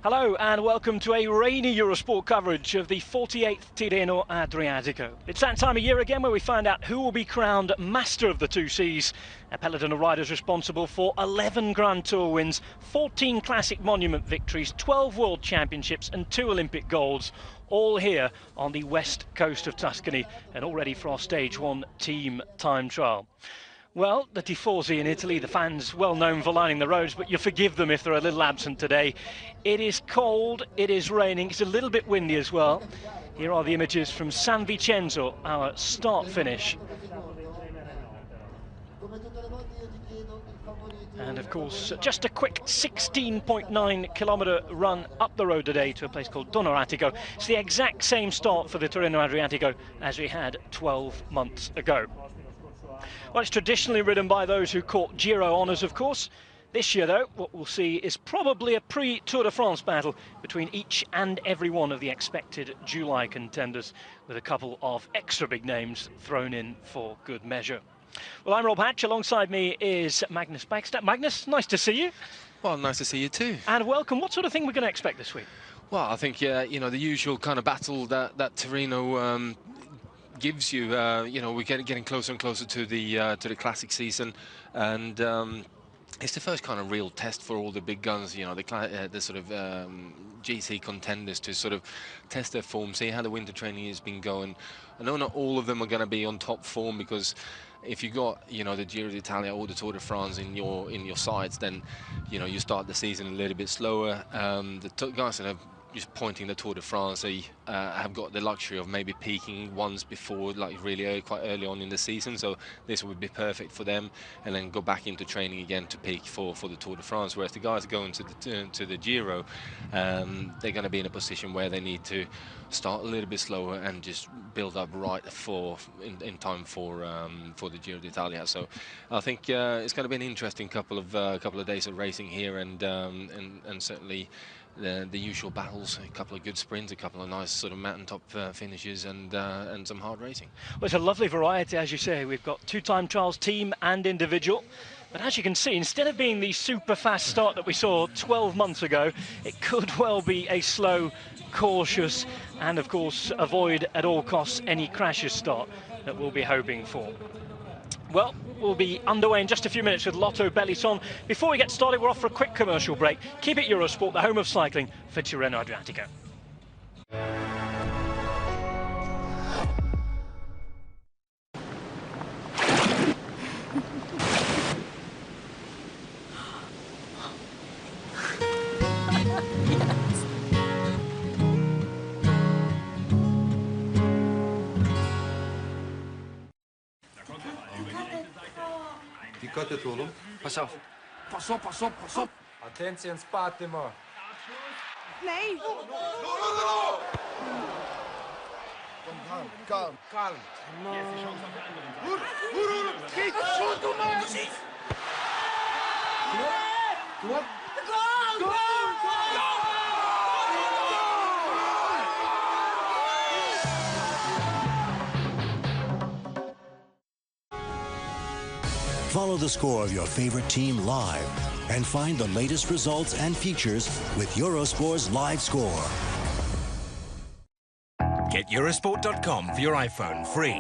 Hello and welcome to a rainy Eurosport coverage of the 48th Tirreno Adriatico. It's that time of year again where we find out who will be crowned master of the two seas. A peloton of riders responsible for 11 Grand Tour wins, 14 Classic Monument victories, 12 World Championships and 2 Olympic golds. All here on the west coast of Tuscany and all ready for our Stage 1 team time trial. Well, the Tifosi in Italy, the fans well known for lining the roads, but you forgive them if they're a little absent today. It is cold, it is raining, it's a little bit windy as well. Here are the images from San Vincenzo, our start finish. And of course, just a quick 16.9 kilometre run up the road today to a place called Adriatico. It's the exact same start for the Tirreno Adriatico as we had 12 months ago. Well, it's traditionally ridden by those who caught Giro honours, of course. This year, though, what we'll see is probably a pre-Tour de France battle between each and every one of the expected July contenders, with a couple of extra big names thrown in for good measure. Well, I'm Rob Hatch. Alongside me is Magnus Bagstad. Magnus, nice to see you. Well, nice to see you too. And welcome. What sort of thing we're going to expect this week? Well, I think, you know, the usual kind of battle that Tirreno gives you. You know, we're getting closer and closer to the classic season, and it's the first kind of real test for all the big guns. You know, the sort of GC contenders to sort of test their form, see how the winter training has been going. I know not all of them are going to be on top form, because if you got, you know, the Giro d'Italia or the Tour de France in your sights, then, you know, you start the season a little bit slower. The guys that have just pointing the Tour de France, they have got the luxury of maybe peaking once before, like really early, quite early on in the season. So this would be perfect for them, and then go back into training again to peak for the Tour de France. Whereas the guys going to the Giro, they're going to be in a position where they need to start a little bit slower and just build up right in time for the Giro d'Italia. So I think it's going to be an interesting couple of days of racing here, and certainly the usual battles, a couple of good sprints, a couple of nice sort of mountaintop finishes, and some hard racing. Well, it's a lovely variety, as you say. We've got 2 time trials, team and individual. But as you can see, instead of being the super fast start that we saw 12 months ago, it could well be a slow, cautious, and of course avoid at all costs any crashes start that we'll be hoping for. Well, we'll be underway in just a few minutes with Lotto Bellisson. Before we get started, we're off for a quick commercial break. Keep it Eurosport, the home of cycling for Tirreno Adriatico. Dikkat et oğlum. Pass off. Pass op, pass op, pass op. Attentie in spaatimo. Nee. No. Kalm. Vur. Git, schot hem maar. Kom op. Goal! Follow the score of your favorite team live and find the latest results and features with Eurosport's Live Score. Get Eurosport.com for your iPhone free.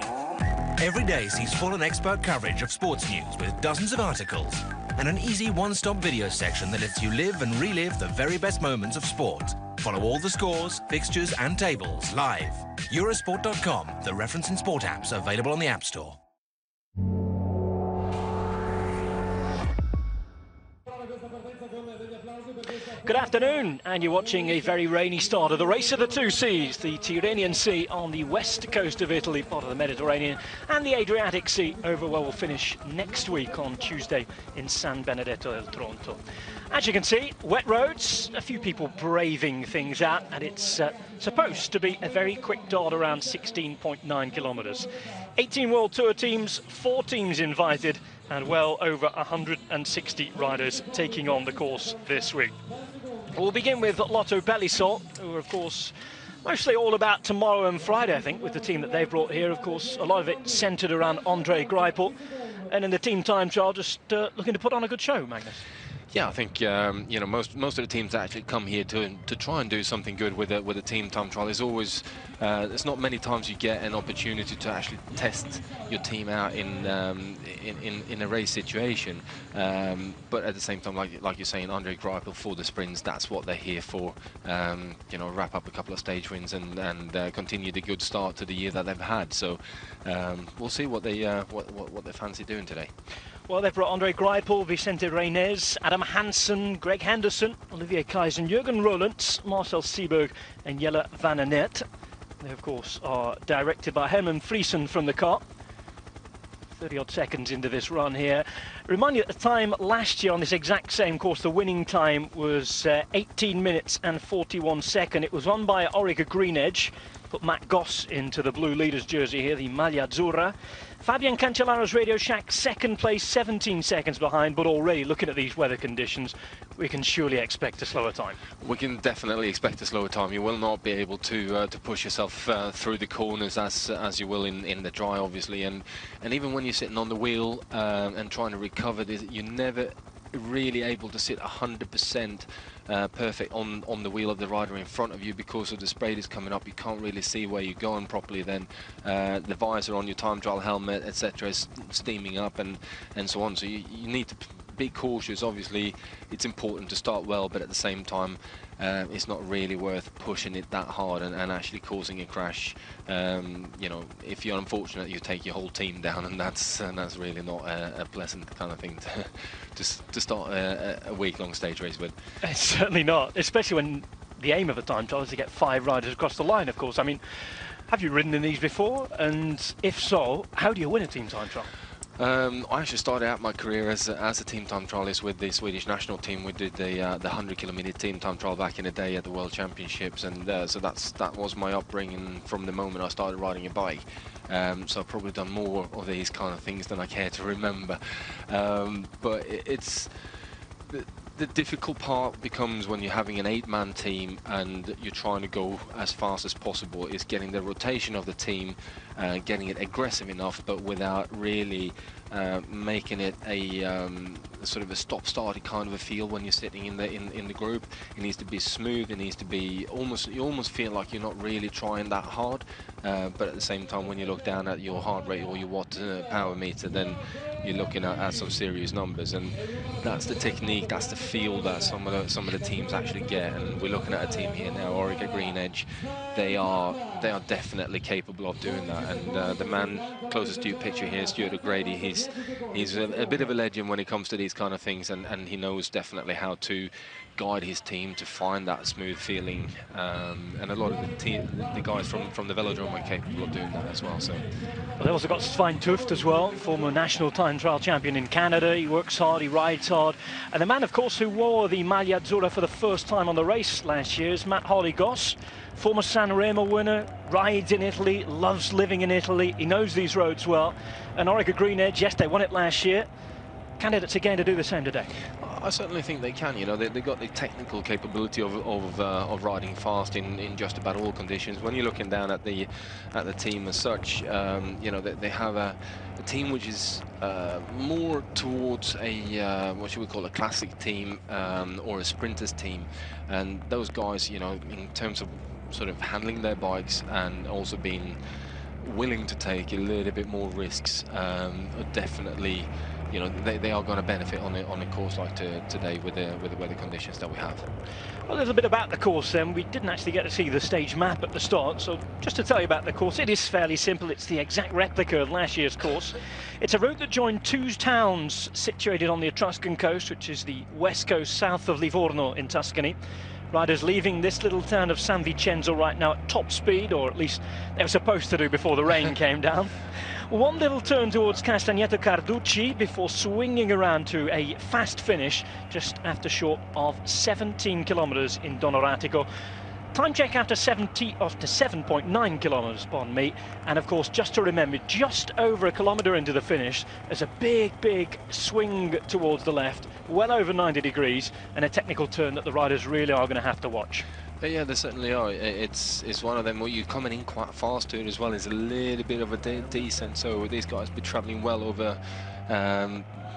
Every day sees full and expert coverage of sports news with dozens of articles and an easy one-stop video section that lets you live and relive the very best moments of sport. Follow all the scores, fixtures and tables live. Eurosport.com, the reference in sport apps available on the App Store. Good afternoon, and you're watching a very rainy start of the Race of the Two Seas, the Tyrrhenian Sea on the west coast of Italy, part of the Mediterranean, and the Adriatic Sea over where we'll finish next week on Tuesday in San Benedetto del Tronto. As you can see, wet roads, a few people braving things out, and it's supposed to be a very quick dart around 16.9 kilometres. 18 World Tour teams, 4 teams invited, and well over 160 riders taking on the course this week. We'll begin with Lotto Bellisson, who are, of course, mostly all about tomorrow and Friday, I think, with the team that they've brought here. Of course, a lot of it centred around Andre Greipel. And in the team time trial, just looking to put on a good show, Magnus. Yeah, I think you know, most of the teams that actually come here to try and do something good with a team time trial. There's always there's not many times you get an opportunity to actually test your team out in a race situation. But at the same time, like you're saying, Andre Greipel for the sprints, that's what they're here for. You know, wrap up a couple of stage wins and continue the good start to the year that they've had. So we'll see what they fancy doing today. Well, they've brought Andre Greipel, Vicente Reynez, Adam Hansen, Greg Henderson, Olivier Kaysen, Jürgen Rollens, Marcel Seeberg and Jelle van Aert. They, of course, are directed by Herman Friesen from the car. 30-odd seconds into this run here. Remind you, at the time last year on this exact same course, the winning time was 18 minutes and 41 seconds. It was won by Orica Greenedge. Put Matt Goss into the blue leader's jersey here, the Maglia Azzurra. Fabian Cancellara's Radio Shack, second place, 17 seconds behind, but already looking at these weather conditions, we can surely expect a slower time. We can definitely expect a slower time. You will not be able to push yourself through the corners as you will in the dry, obviously, and even when you're sitting on the wheel and trying to recover this, you're never really able to sit 100% perfect on the wheel of the rider in front of you because of the spray that's coming up. You can't really see where you're going properly. Then the visor on your time trial helmet, etc., is steaming up and so on. So you need to be cautious. Obviously, it's important to start well, but at the same time, it's not really worth pushing it that hard and actually causing a crash. You know, if you're unfortunate, you take your whole team down, and that's really not a pleasant kind of thing to start a week-long stage race with. It's certainly not, especially when the aim of a time trial is to get 5 riders across the line, of course. I mean, have you ridden in these before? And if so, how do you win a team time trial? I actually started out my career as a team time trialist with the Swedish national team. We did the 100-kilometer team time trial back in the day at the World Championships, and so that was my upbringing from the moment I started riding a bike. So I've probably done more of these kind of things than I care to remember. But it's the difficult part becomes when you're having an 8-man team and you're trying to go as fast as possible, is getting the rotation of the team, getting it aggressive enough, but without really making it a sort of a stop-starty kind of a feel when you're sitting in the group. It needs to be smooth. It needs to be you almost feel like you're not really trying that hard, but at the same time, when you look down at your heart rate or your watt power meter, then you're looking at some serious numbers, and that's the technique, that's the feel that some of the teams actually get. And we're looking at a team here now, Orica Greenedge. They are definitely capable of doing that. And the man closest to your picture here, Stuart O'Grady, he's a bit of a legend when it comes to these kind of things, and he knows definitely how to guide his team to find that smooth feeling, and a lot of the guys from the velodrome are capable of doing that as well. So they also got Svein Tuft as well, former national time trial champion in Canada. He works hard, he rides hard, and the man, of course, who wore the Maglia Azzurra for the first time on the race last year is Matt Harley-Goss, former Sanremo winner, rides in Italy, loves living in Italy. He knows these roads well. And Orica Greenedge, yes, they won it last year. Candidates again to do the same today. I certainly think they can. You know, they've got the technical capability of riding fast in just about all conditions. When you're looking down at the team as such, you know, they have a team which is more towards a what should we call a classic team or a sprinters team, and those guys, you know, in terms of sort of handling their bikes and also being willing to take a little bit more risks, are definitely, you know, they are going to benefit on a course like today with the weather conditions that we have. Well, a little bit about the course then. We didn't actually get to see the stage map at the start, so just to tell you about the course, it is fairly simple. It's the exact replica of last year's course. It's a route that joined 2 towns situated on the Etruscan coast, which is the west coast south of Livorno in Tuscany. Riders leaving this little town of San Vincenzo right now at top speed, or at least they were supposed to do before the rain came down. One little turn towards Castagneto Carducci before swinging around to a fast finish just after short of 17 kilometres in Adriatico. Time check after 7.9 kilometres, pardon me. And of course, just to remember, just over a kilometre into the finish, there's a big swing towards the left, well over 90 degrees, and a technical turn that the riders really are going to have to watch. Yeah, they certainly are. It's one of them where you're coming in quite fast to it as well. It's a little bit of a descent, so these guys be travelling well over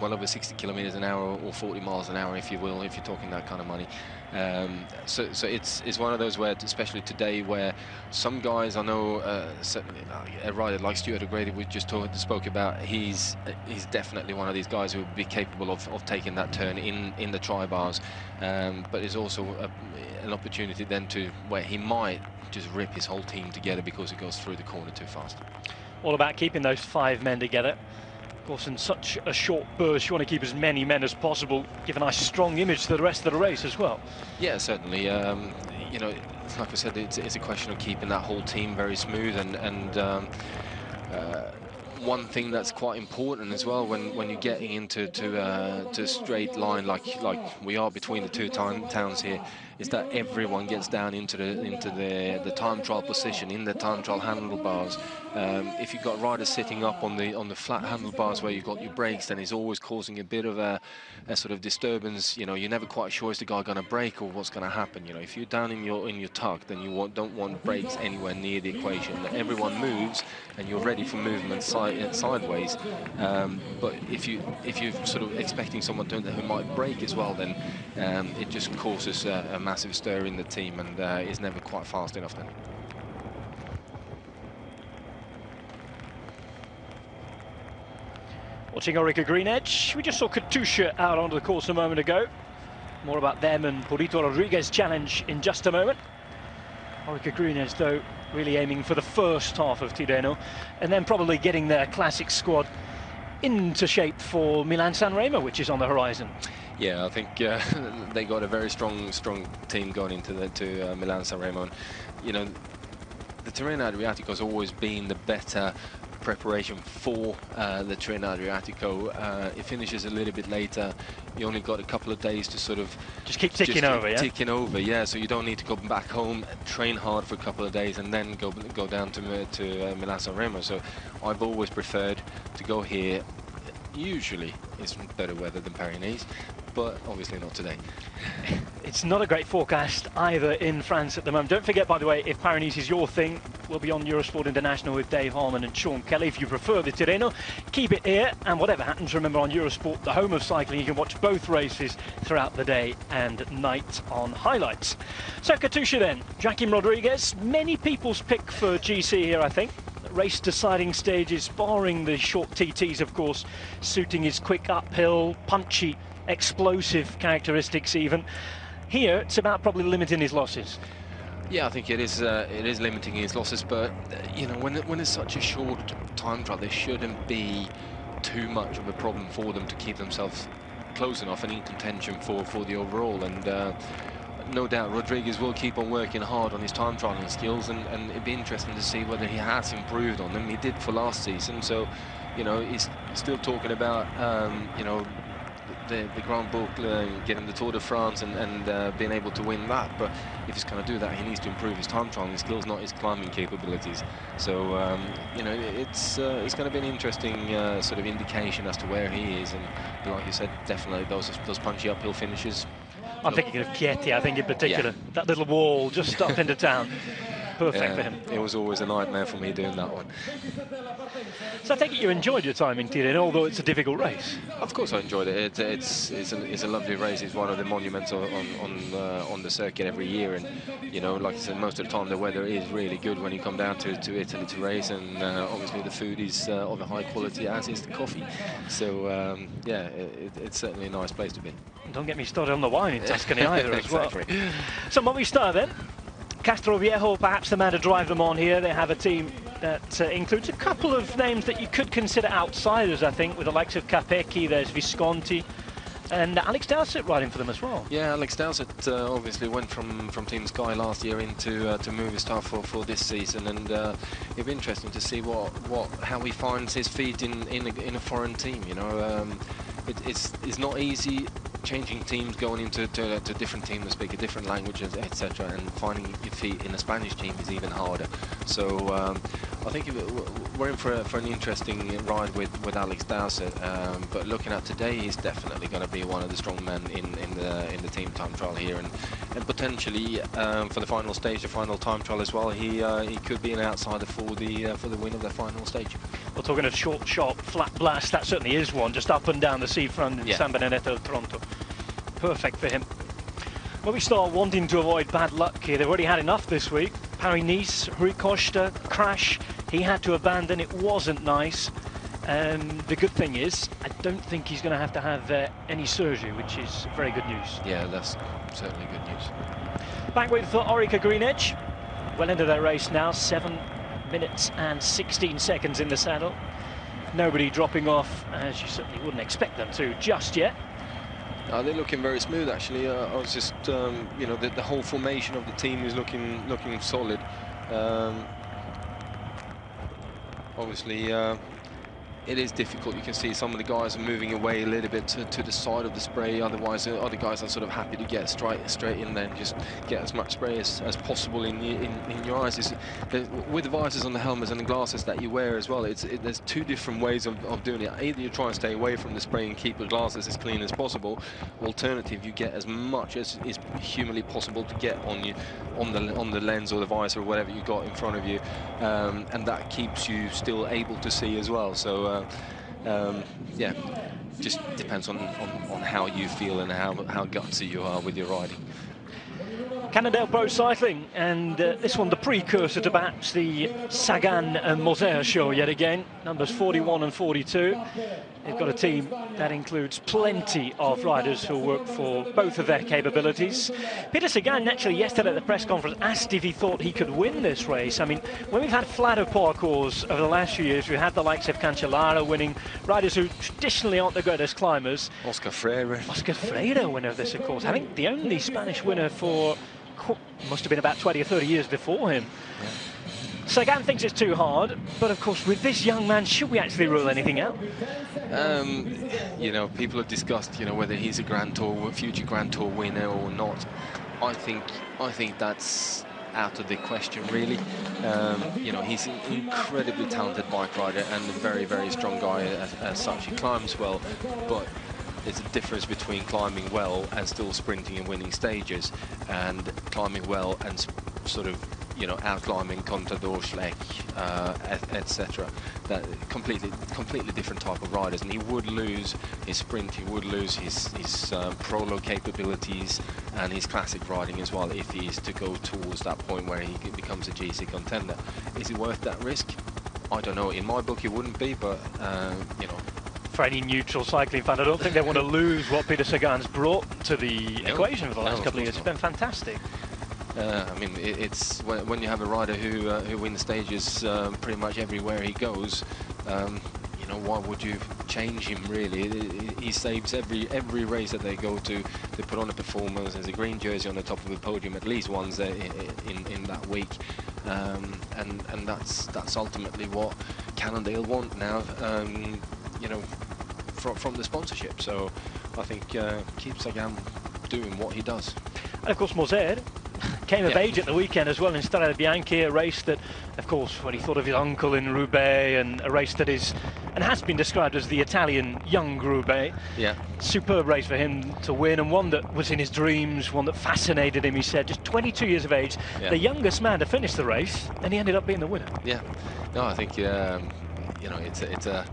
well over 60 kilometers an hour or 40 miles an hour, if you will, if you're talking that kind of money. So it's one of those where, especially today, where some guys I know, certainly a rider like Stuart O'Grady we just spoke about, he's definitely one of these guys who would be capable of taking that turn in the tri-bars, but it's also an opportunity then to where he might just rip his whole team together because he goes through the corner too fast. All about keeping those 5 men together. Of course, in such a short burst, you want to keep as many men as possible, give a nice strong image to the rest of the race as well. Yeah, certainly. You know, like I said, it's a question of keeping that whole team very smooth, and one thing that's quite important as well when you're getting into to a straight line like we are between the two towns here, is that everyone gets down into the time trial position in the time trial handlebars. If you've got riders sitting up on the flat handlebars where you've got your brakes, then it's always causing a bit of a sort of disturbance. You know, you're never quite sure, is the guy going to brake or what's going to happen. You know, if you're down in your tuck, then you don't want brakes anywhere near the equation. Everyone moves and you're ready for movement sideways. But if you're sort of expecting someone who might brake as well, then it just causes a massive stir in the team, and is never quite fast enough then. Watching Orica Green Edge, we just saw Katusha out onto the course a moment ago. More about them and Purito Rodriguez challenge in just a moment. Orica Green Edge, though, really aiming for the first half of Tirreno, and then probably getting their classic squad into shape for Milan-San Remo, which is on the horizon. Yeah, I think they got a very strong team going into Milan-San Remo. And, you know, the Tirreno Adriatico has always been the better preparation for the Tirreno Adriatico. It finishes a little bit later. You only got a couple of days to sort of just keep ticking over, yeah? Ticking over, yeah. So you don't need to go back home, train hard for a couple of days, and then go down to Milan-San Remo. So I've always preferred to go here. Usually it's better weather than Paris-Nice, but obviously not today. It's not a great forecast either in France at the moment. Don't forget, by the way, if Paris-Nice is your thing, we'll be on Eurosport International with Dave Harman and Sean Kelly. If you prefer the Tirreno, keep it here, and whatever happens, remember, on Eurosport, the home of cycling, you can watch both races throughout the day and night on highlights. So Katusha then, Joaquim Rodriguez, many people's pick for GC here, I think. Race deciding stages, barring the short TTs, of course, suiting his quick uphill, punchy, explosive characteristics even. Here, it's about probably limiting his losses. Yeah, I think it is limiting his losses, but you know, when it's such a short time trial, there shouldn't be too much of a problem for them to keep themselves close enough and in contention for the overall. And no doubt Rodriguez will keep on working hard on his time trialing skills, and it'd be interesting to see whether he has improved on them. He did for last season, so you know, he's still talking about you know, the Grand Boucle, getting the Tour de France and being able to win that. But if he's going to do that, he needs to improve his time trialing skills, not his climbing capabilities. So you know, it's going to be an interesting sort of indication as to where he is. And like you said, definitely those punchy uphill finishes. I'm thinking of Chieti, I think, in particular. Yeah. That little wall just up into town. Perfect for him. It was always a nightmare for me doing that one. So I take it you enjoyed your time in Tirreno, although it's a difficult race. Of course I enjoyed it. It's a lovely race. It's one of the monuments on the circuit every year. And, you know, like I said, most of the time the weather is really good when you come down to Italy to race. And obviously the food is of a high quality, as is the coffee. So, yeah, it's certainly a nice place to be. Don't get me started on the wine in Tuscany either exactly. as well. So Movistar then. Castroviejo, perhaps the man to drive them on here. They have a team that includes a couple of names that you could consider outsiders, I think, with the likes of Capecchi, there's Visconti, and Alex Dowsett riding for them as well. Yeah, Alex Dowsett obviously went from Team Sky last year into to Movistar for this season, and it'll be interesting to see how he finds his feet in a foreign team. You know, it's not easy changing teams, going into a different team that speak a different language, etc., and finding your feet in a Spanish team is even harder. So I think we're in for an interesting ride with Alex Dowsett, but looking at today, he's definitely going to be one of the strong men in the team time trial here, and potentially for the final stage, the final time trial as well. He could be an outsider for the win of the final stage. Well, talking of short, sharp, flat blast, that certainly is one, just up and down the seafront in San Benedetto, Toronto. Perfect for him. When we start wanting to avoid bad luck here, they've already had enough this week. Paris-Nice, Rui Costa, crash. He had to abandon. It wasn't nice. The good thing is, I don't think he's going to have any surgery, which is very good news. Yeah, that's certainly good news. Back with Orica Green Edge. Well into their race now, 7 minutes and 16 seconds in the saddle. Nobody dropping off, as you certainly wouldn't expect them to just yet. They're looking very smooth, actually. I was just, you know, the whole formation of the team is looking solid. Obviously, it is difficult. You can see some of the guys are moving away a little bit to the side of the spray. Otherwise, other guys are sort of happy to get straight in there and just get as much spray as possible in your eyes. With the visors on the helmets and the glasses that you wear as well, there's two different ways of doing it. Either you try and stay away from the spray and keep the glasses as clean as possible. Alternative, you get as much as is humanly possible to get on you, on the lens or the visor or whatever you got in front of you, and that keeps you still able to see as well. So. Yeah, just depends on how you feel and how gutsy you are with your riding. Cannondale Pro Cycling, and this one the precursor to perhaps the Sagan and Moser show yet again. Numbers 41 and 42. They've got a team that includes plenty of riders who work for both of their capabilities. Peter Sagan actually yesterday at the press conference asked if he thought he could win this race. I mean, when we've had flatter parcours over the last few years, we've had the likes of Cancellara winning, riders who traditionally aren't the greatest climbers. Oscar Freire winner of this, of course. I think the only Spanish winner for must have been about 20 or 30 years before him. Yeah. Sagan thinks it's too hard, but of course with this young man, should we actually rule anything out? You know, people have discussed, you know, whether he's a future Grand Tour winner or not. I think that's out of the question, really. You know, he's an incredibly talented bike rider and a very, very strong guy as such. He climbs well, but there's a difference between climbing well and still sprinting and winning stages, and climbing well and sort of, you know, out-climbing Contador, Schleck, etc. That completely different type of riders, and he would lose his sprint, he would lose his prolo capabilities and his classic riding as well if he is to go towards that point where he becomes a GC contender. Is it worth that risk? I don't know. In my book, it wouldn't be, but you know. For any neutral cycling fan, I don't think they want to lose what Peter Sagan's brought to the equation for the last couple of years. It's been fantastic. I mean, it's when you have a rider who wins stages pretty much everywhere he goes. You know, why would you change him, really? He saves every race that they go to. They put on a performance. There's a green jersey on the top of the podium at least once in that week, and that's ultimately what Cannondale want now. You know, from the sponsorship. So I think keep Sagan doing what he does. And of course, Moser came of age at the weekend as well in Strade Bianche, a race that, of course, when he thought of his uncle in Roubaix, and a race that is and has been described as the Italian young Roubaix. Yeah. Superb race for him to win, and one that was in his dreams, one that fascinated him. He said, just 22 years of age, the youngest man to finish the race, and he ended up being the winner. Yeah. No, I think you know, it's a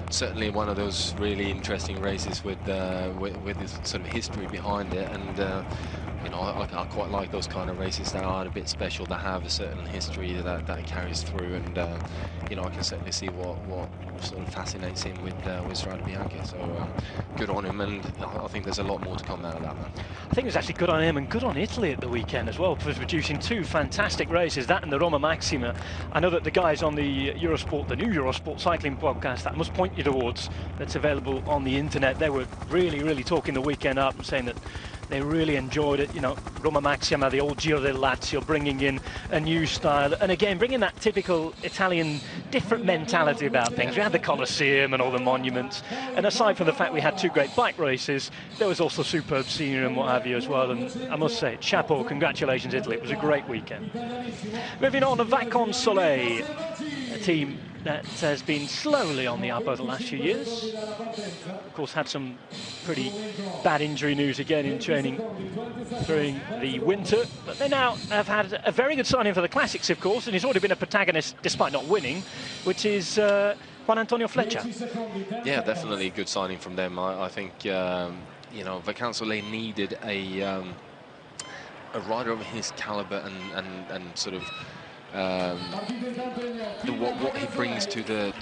certainly one of those really interesting races with this sort of history behind it, and you know, I quite like those kind of races that are a bit special, that have a certain history that carries through, and you know, I can certainly see what sort of fascinates him with Strade Bianche. So good on him, and I think there's a lot more to come out of that, man. I think it was actually good on him and good on Italy at the weekend as well for producing two fantastic races, that and the Roma Maxima. I know that the guys on the Eurosport, the new Eurosport cycling podcast that I must point you towards, that's available on the internet, they were really talking the weekend up and saying that they really enjoyed it. You know, Roma Maxima, the old Giro del Lazio, bringing in a new style, and again bringing that typical Italian different mentality about things. We had the Colosseum and all the monuments, and aside from the fact we had two great bike races, there was also superb scenery and what have you as well. And I must say, chapeau, congratulations Italy, it was a great weekend. Moving on to Vacances Soleil. team that has been slowly on the up over the last few years. Of course, had some pretty bad injury news again in training during the winter, but they now have had a very good signing for the Classics, of course, and he's already been a protagonist despite not winning, which is Juan Antonio Flecha. Yeah, definitely a good signing from them. I think you know, Vacansoleil needed a rider of his caliber and sort of what he brings to the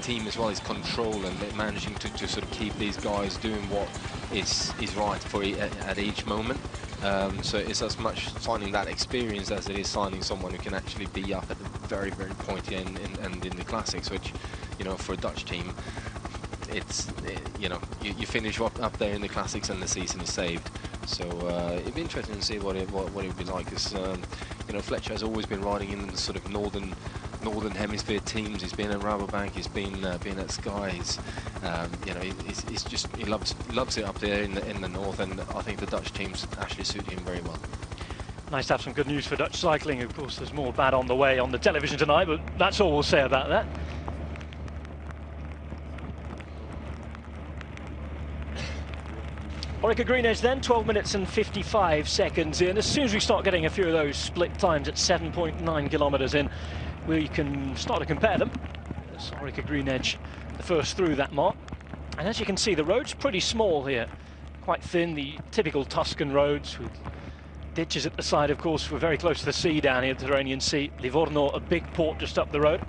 team as well, his control and managing to sort of keep these guys doing what is right for at each moment. So it's as much signing that experience as it is signing someone who can actually be up at the very, very pointy end and in the Classics, which, you know, for a Dutch team, you know, you finish up there in the Classics and the season is saved. So it'd be interesting to see what it would be like, because you know, Fletcher has always been riding in the sort of northern hemisphere teams. He's been at Rabobank, he's been at Sky. You know, he loves it up there in the north, and I think the Dutch teams actually suit him very well. Nice to have some good news for Dutch cycling. Of course, there's more bad on the way on the television tonight, but that's all we'll say about that. Orica Green Edge then, 12 minutes and 55 seconds in. As soon as we start getting a few of those split times at 7.9 kilometres in, we can start to compare them. That's Orica Green Edge, the first through that mark. And as you can see, the road's pretty small here, quite thin, the typical Tuscan roads with ditches at the side. Of course, we're very close to the sea down here, the Tyrrhenian Sea. Livorno, a big port just up the road.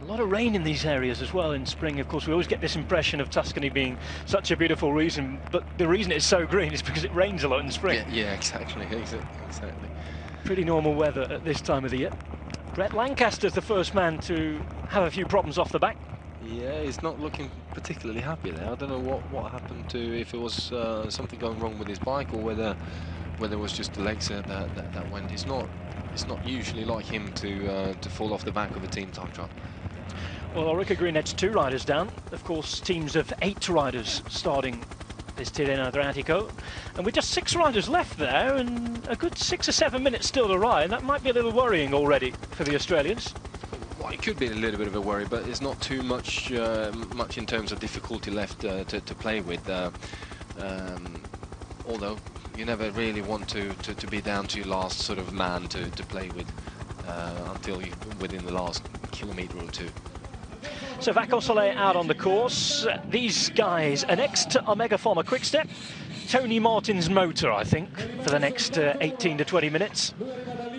A lot of rain in these areas as well in spring. Of course, we always get this impression of Tuscany being such a beautiful region, but the reason it's so green is because it rains a lot in spring. Yeah, exactly. Pretty normal weather at this time of the year. Brett Lancaster's the first man to have a few problems off the back. Yeah, he's not looking particularly happy there. I don't know what happened to, if it was something going wrong with his bike, or whether it was just the legs that went. It's not usually like him to fall off the back of a team time trial. Well, Orica Green Edge 2 riders down. Of course, teams of 8 riders starting this Tirreno Adriatico. And with just 6 riders left there and a good 6 or 7 minutes still to ride, that might be a little worrying already for the Australians. Well, it could be a little bit of a worry, but it's not too much in terms of difficulty left to play with. Although you never really want to be down to your last sort of man to play with until you're within the last kilometre or two. So Vacansoleil out on the course. These guys, an ex-Omega Pharma Quickstep, Tony Martin's motor, I think, for the next 18 to 20 minutes.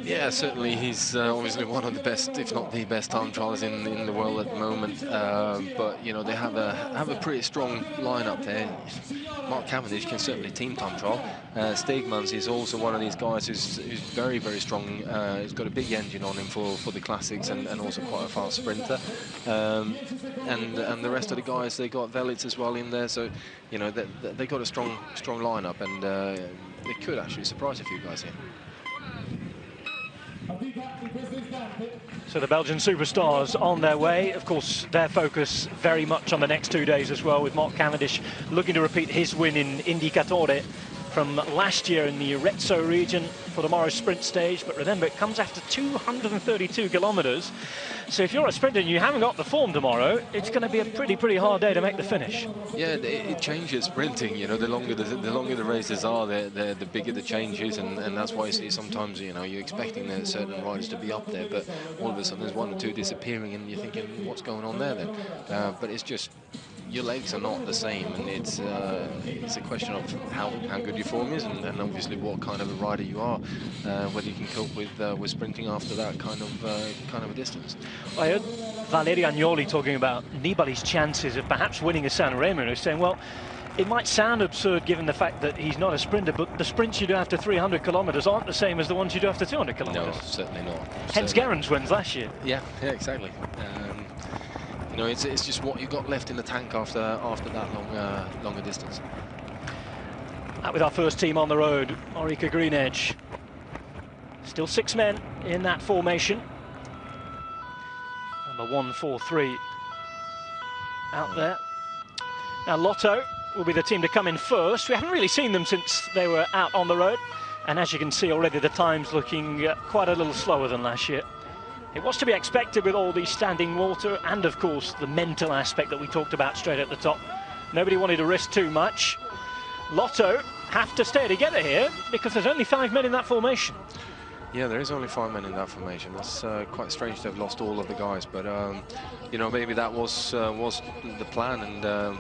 Yeah, certainly he's obviously one of the best, if not the best, time trialers in the world at the moment. But you know, they have a pretty strong lineup there. Mark Cavendish can certainly team time trial. Stegmans is also one of these guys who's very, very strong. He's got a big engine on him for the Classics, and also quite a fast sprinter. And the rest of the guys, they got Velits as well in there. So you know, they got a strong lineup, and it could actually surprise a few guys here. So the Belgian superstars on their way. Of course, their focus very much on the next 2 days as well, with Mark Cavendish looking to repeat his win in Indicatore from last year in the Arezzo region for tomorrow's sprint stage. But remember, it comes after 232 kilometres. So if you're a sprinter and you haven't got the form tomorrow, it's going to be a pretty hard day to make the finish. Yeah, it changes sprinting. You know, the longer the races are, the bigger the changes, and that's why you see sometimes, you know, you're expecting certain riders to be up there, but all of a sudden there's 1 or 2 disappearing, and you're thinking, what's going on there then? But it's just, your legs are not the same, and it's a question of how good your form is, and obviously what kind of a rider you are, whether you can cope with sprinting after that kind of a distance. I heard Valerio Agnoli talking about Nibali's chances of perhaps winning a San Remo. He's saying, well, it might sound absurd given the fact that he's not a sprinter, but the sprints you do after 300 kilometres aren't the same as the ones you do after 200 kilometres. No, certainly not. Hence Gerrans wins last year. Yeah, exactly. You know, it's just what you got left in the tank after that longer distance. Out with our first team on the road, Orica Green Edge. Still 6 men in that formation. Number 1, 4, 3 out there. Now Lotto will be the team to come in first. We haven't really seen them since they were out on the road, and as you can see already, the time's looking quite a little slower than last year. It was to be expected with all the standing water and, of course, the mental aspect that we talked about straight at the top. Nobody wanted to risk too much. Lotto have to stay together here because there's only 5 men in that formation. Yeah, there is only 5 men in that formation. That's quite strange to have lost all of the guys, but you know, maybe that was the plan, and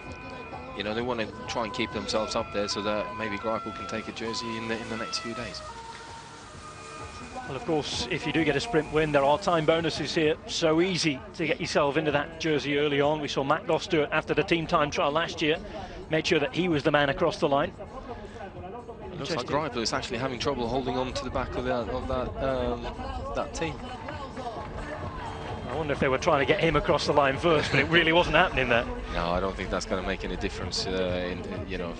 you know, they want to try and keep themselves up there so that maybe Greipel can take a jersey in the next few days. Well, of course, if you do get a sprint win, there are time bonuses here. So easy to get yourself into that jersey early on. We saw Matt Goss do it after the team time trial last year. Made sure that he was the man across the line. It looks like Greipel is actually having trouble holding on to the back of that team. I wonder if they were trying to get him across the line first, but it really wasn't happening there. No, I don't think that's going to make any difference. You know,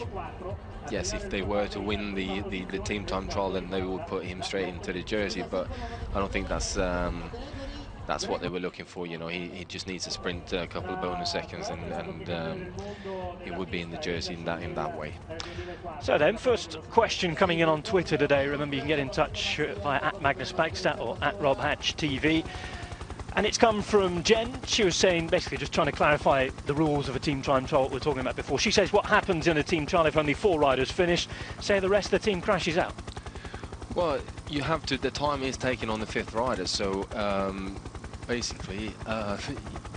yes, if they were to win the team time trial, then they would put him straight into the jersey. But I don't think that's what they were looking for. You know, he just needs to sprint a couple of bonus seconds, and he would be in the jersey in that way. So then, first question coming in on Twitter today. Remember, you can get in touch via @MagnusBagstad or @RobHatchTV. And it's come from Jen. She was saying, basically just trying to clarify the rules of a team time trial we were talking about before. She says, what happens in a team trial if only 4 riders finish? Say the rest of the team crashes out. Well, you have to, the time is taken on the 5th rider, so basically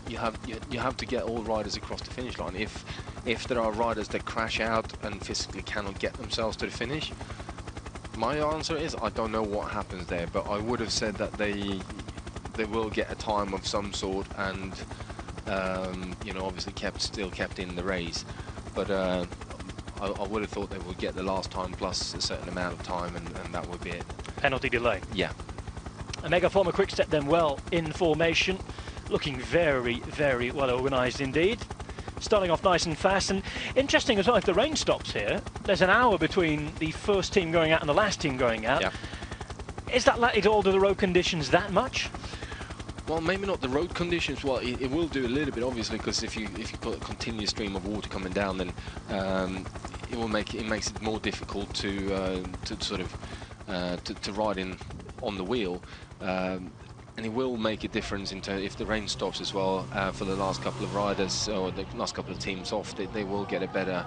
you have to get all riders across the finish line. If there are riders that crash out and physically cannot get themselves to the finish, my answer is I don't know what happens there, but I would have said that they will get a time of some sort, and you know, obviously still kept in the race. But I would have thought they would get the last time plus a certain amount of time, and that would be it. Penalty delay. Yeah. Omega Pharma Quick-Step then well in formation, looking very, very well organised indeed. Starting off nice and fast, and interesting as well, if the rain stops here, there's an hour between the first team going out and the last team going out. Yeah. Is that likely to alter the road conditions that much? Well, maybe not the road conditions. Well, it will do a little bit, obviously, because if you put a continuous stream of water coming down, then it makes it more difficult to sort of to ride in on the wheel, and it will make a difference in terms if the rain stops as well. For the last couple of riders or the last couple of teams off, they will get a better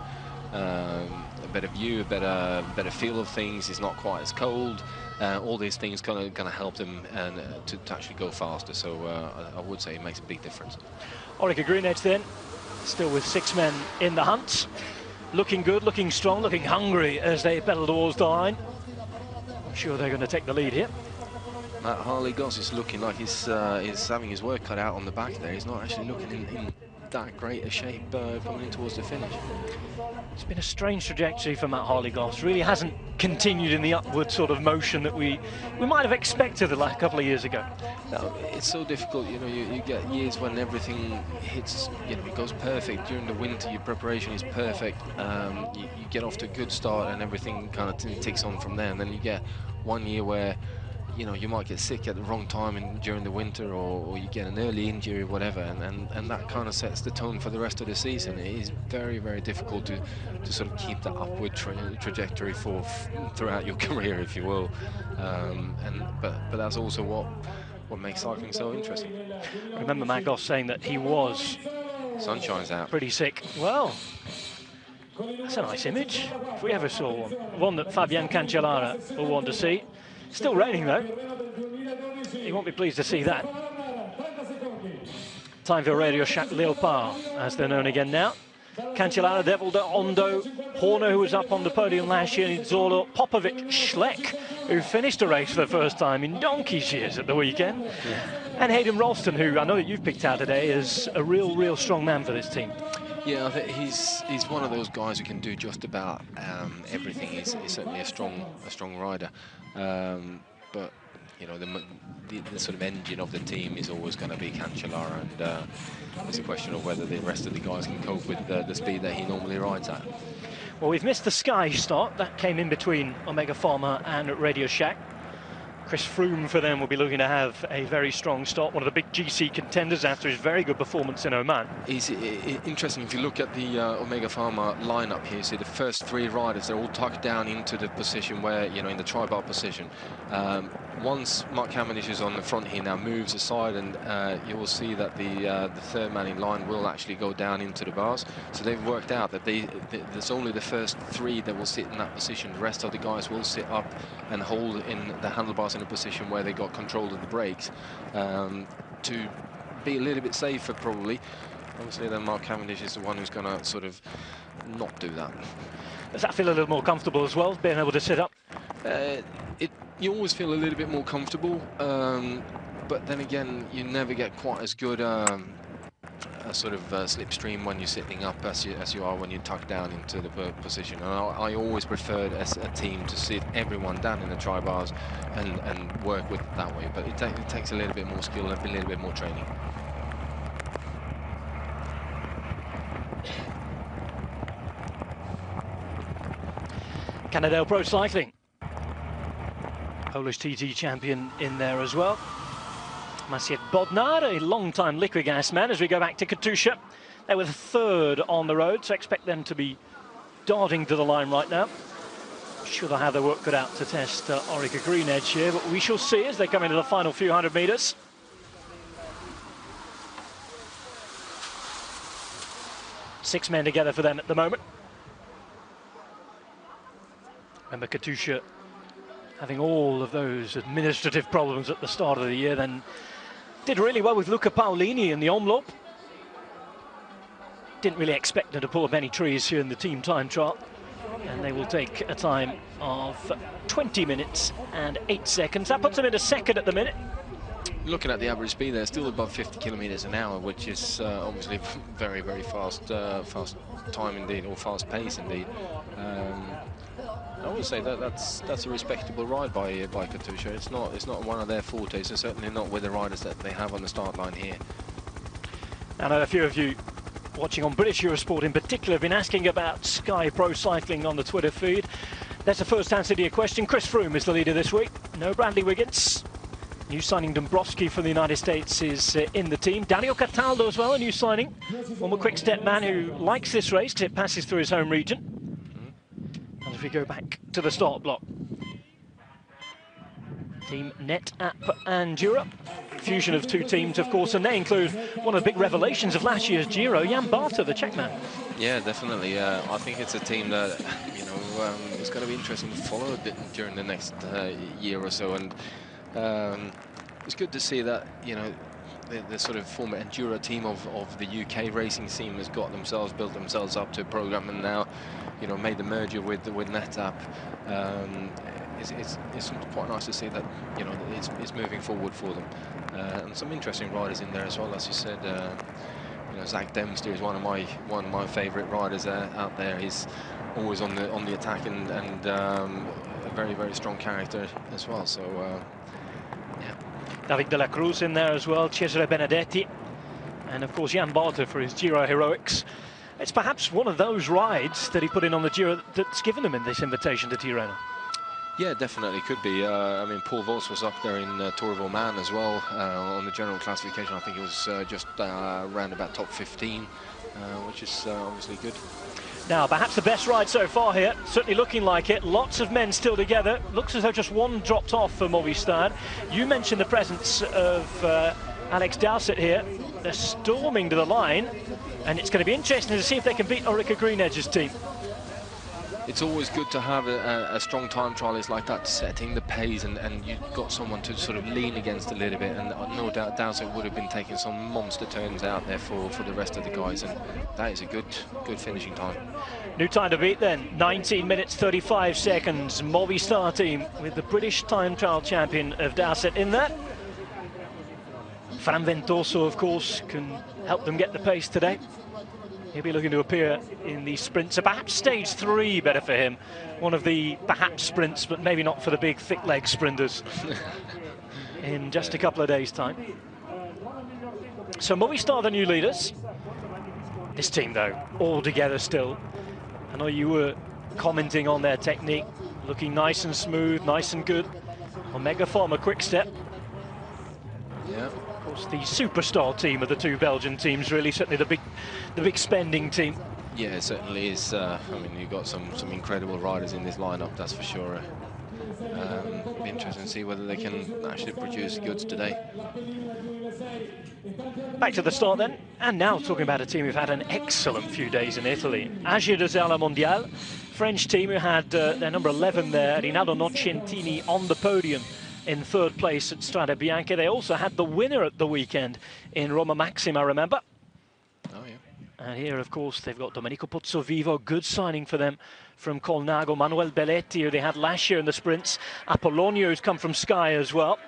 view, a better feel of things. It's not quite as cold. All these things going to help them to actually go faster. So I would say it makes a big difference. Orica Greenedge then, still with 6 men in the hunt. Looking good, looking strong, looking hungry as they pedal towards the line. I'm sure they're going to take the lead here. Matt Harley-Goss is looking like he's having his work cut out on the back there. He's not actually looking in that great a shape coming in towards the finish. It's been a strange trajectory for Matt Harley-Goss. Really hasn't continued in the upward sort of motion that we might have expected a couple of years ago. No, it's so difficult. You know, you get years when everything hits. You know, it goes perfect during the winter. Your preparation is perfect. You get off to a good start, and everything kind of ticks on from there. And then you get one year where, you know, you might get sick at the wrong time during the winter, or you get an early injury or whatever, and that kind of sets the tone for the rest of the season. It is very, very difficult to sort of keep that upward trajectory throughout your career, if you will. But that's also what makes cycling so interesting. I remember Matt Goss saying that he was Sunshine's out. Pretty sick. Well, that's a nice image, if we ever saw one. One that Fabian Cancellara will want to see. Still raining though. He won't be pleased to see that. Time for Radio Shack Leopard, as they're known again now. Cancellara, Devil de Ondo, Horner, who was up on the podium last year, and Zolo, Popovic, Schleck, who finished a race for the first time in donkey's years at the weekend. Yeah. And Hayden Ralston, who I know that you've picked out today as a real strong man for this team. Yeah, I think he's one of those guys who can do just about everything. He's certainly a strong rider, but you know, the sort of engine of the team is always going to be Cancellara, and it's a question of whether the rest of the guys can cope with the speed that he normally rides at. Well, we've missed the Sky start. That came in between Omega Pharma and Radio Shack. Chris Froome for them will be looking to have a very strong start, one of the big GC contenders after his very good performance in Oman. It's interesting, if you look at the Omega Pharma lineup here, see the first 3 riders, they're all tucked down into the position where, you know, in the tri-bar position. once Mark Cavendish is on the front, he now moves aside, and you will see that the third man in line will actually go down into the bars. So they've worked out that there's only the first 3 that will sit in that position. The rest of the guys will sit up and hold in the handlebars in a position where they got control of the brakes, to be a little bit safer, probably. Obviously, then Mark Cavendish is the one who's going to sort of not do that. Does that feel a little more comfortable as well, being able to sit up? You always feel a little bit more comfortable, but then again, you never get quite as good a sort of slipstream when you're sitting up as you are when you tuck down into the position. And I always preferred as a team to sit everyone down in the tri-bars and work with it that way. But it takes a little bit more skill and a little bit more training. Cannondale Pro Cycling, Polish TT champion in there as well. Maciej Bodnar, a long-time liquid gas man. As we go back to Katusha, they were the 3rd on the road, so expect them to be darting to the line right now. Sure, they'll have their work cut out to test Orica Green Edge here, but we shall see as they come into the final few hundred metres. Six men together for them at the moment. Remember, Katusha having all of those administrative problems at the start of the year, then did really well with Luca Paolini in the Omloop. Didn't really expect them to pull up any trees here in the team time trial, and they will take a time of 20 minutes and 8 seconds. That puts them into 2nd at the minute. Looking at the average speed, they're still above 50 kilometers an hour, which is obviously very, very fast time indeed, or fast pace indeed. I would say that's a respectable ride by Katusha. It's not one of their fortes, and certainly not with the riders that they have on the start line here. I know a few of you watching on British Eurosport in particular have been asking about Sky Pro Cycling on the Twitter feed. That's the first answer to your question. Chris Froome is the leader this week. No Bradley Wiggins. New signing Dombrowski from the United States is in the team. Daniel Cataldo as well, a new signing. Former Quick-Step man who likes this race because it passes through his home region. And if we go back to the start block, Team NetApp and Jura. Fusion of 2 teams, of course, and they include one of the big revelations of last year's Giro, Jan Barter, the Czech man. Yeah, definitely. I think it's a team that, you know, it's going to be interesting to follow a bit during the next year or so. And it's good to see that, you know, the sort of former Enduro team of the UK racing scene has built themselves up to a program, and now, you know, made the merger with NetApp. It's quite nice to see that, you know, it's moving forward for them, and some interesting riders in there as well. As you said, you know, Zach Dempster is one of my favourite riders out there. He's always on the attack and a very, very strong character as well. So yeah. David de la Cruz in there as well, Cesare Benedetti, and of course Jan Barter for his Giro heroics. It's perhaps one of those rides that he put in on the Giro that's given him in this invitation to Tirreno. Yeah, definitely could be. I mean, Paul Voss was up there in Tour of Oman as well on the general classification. I think it was just around about top 15, which is obviously good. Now, perhaps the best ride so far here, certainly looking like it. Lots of men still together. Looks as though just one dropped off for Movistar. You mentioned the presence of Alex Dowsett here. They're storming to the line, and it's going to be interesting to see if they can beat Orica Green Edge's team. It's always good to have a strong time trialist like that, setting the pace, and you've got someone to sort of lean against a little bit, and no doubt Dowsett would have been taking some monster turns out there for the rest of the guys, and that is a good finishing time. New time to beat then, 19 minutes 35 seconds. Movistar team with the British time trial champion of Dowsett in there. Fran Ventoso, of course, can help them get the pace today. He'll be looking to appear in the sprints, so perhaps stage 3 better for him. One of the perhaps sprints, but maybe not for the big thick leg sprinters in just a couple of days' time. So Movistar, the new leaders. This team, though, all together still. I know you were commenting on their technique, looking nice and smooth, nice and good. Omega Pharma Quick-Step. Yeah. The superstar team of the 2 Belgian teams, really, certainly the big spending team. Yeah, it certainly is. I mean, you've got some incredible riders in this lineup, that's for sure. Be interesting to see whether they can actually produce goods today. Back to the start then, and now talking about a team who've had an excellent few days in Italy. AG2R Mondial, French team who had their number 11 there, Rinaldo Nocentini, on the podium in third place at Strade Bianche. They also had the winner at the weekend in Roma Maxima, remember? Oh, yeah. And here, of course, they've got Domenico Pozzovivo, good signing for them from Colnago. Manuel Belletti, who they had last year in the sprints. Apollonio, who's come from Sky as well.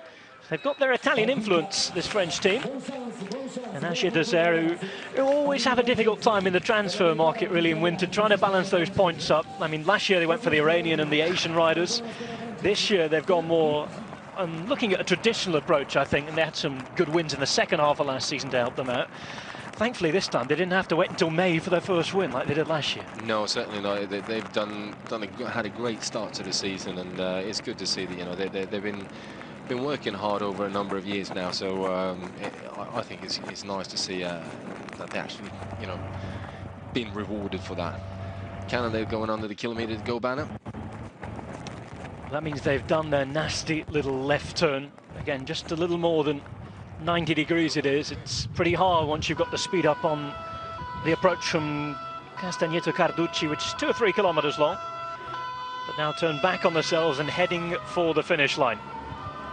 They've got their Italian influence, this French team. And AG2R, who always have a difficult time in the transfer market, really, in winter, trying to balance those points up. I mean, last year they went for the Iranian and the Asian riders. This year they've gone more looking at a traditional approach, I think, and they had some good wins in the second half of last season to help them out. Thankfully, this time they didn't have to wait until May for their first win like they did last year. No, certainly not. They've had a great start to the season, and it's good to see that they've been working hard over a number of years now. So I think it's nice to see that they actually being rewarded for that. Canada going under the kilometre to go banner. That means they've done their nasty little left turn. Again, just a little more than 90 degrees it is. It's pretty hard once you've got the speed up on the approach from Castagneto Carducci, which is 2 or 3 kilometres long. But now turn back on themselves and heading for the finish line.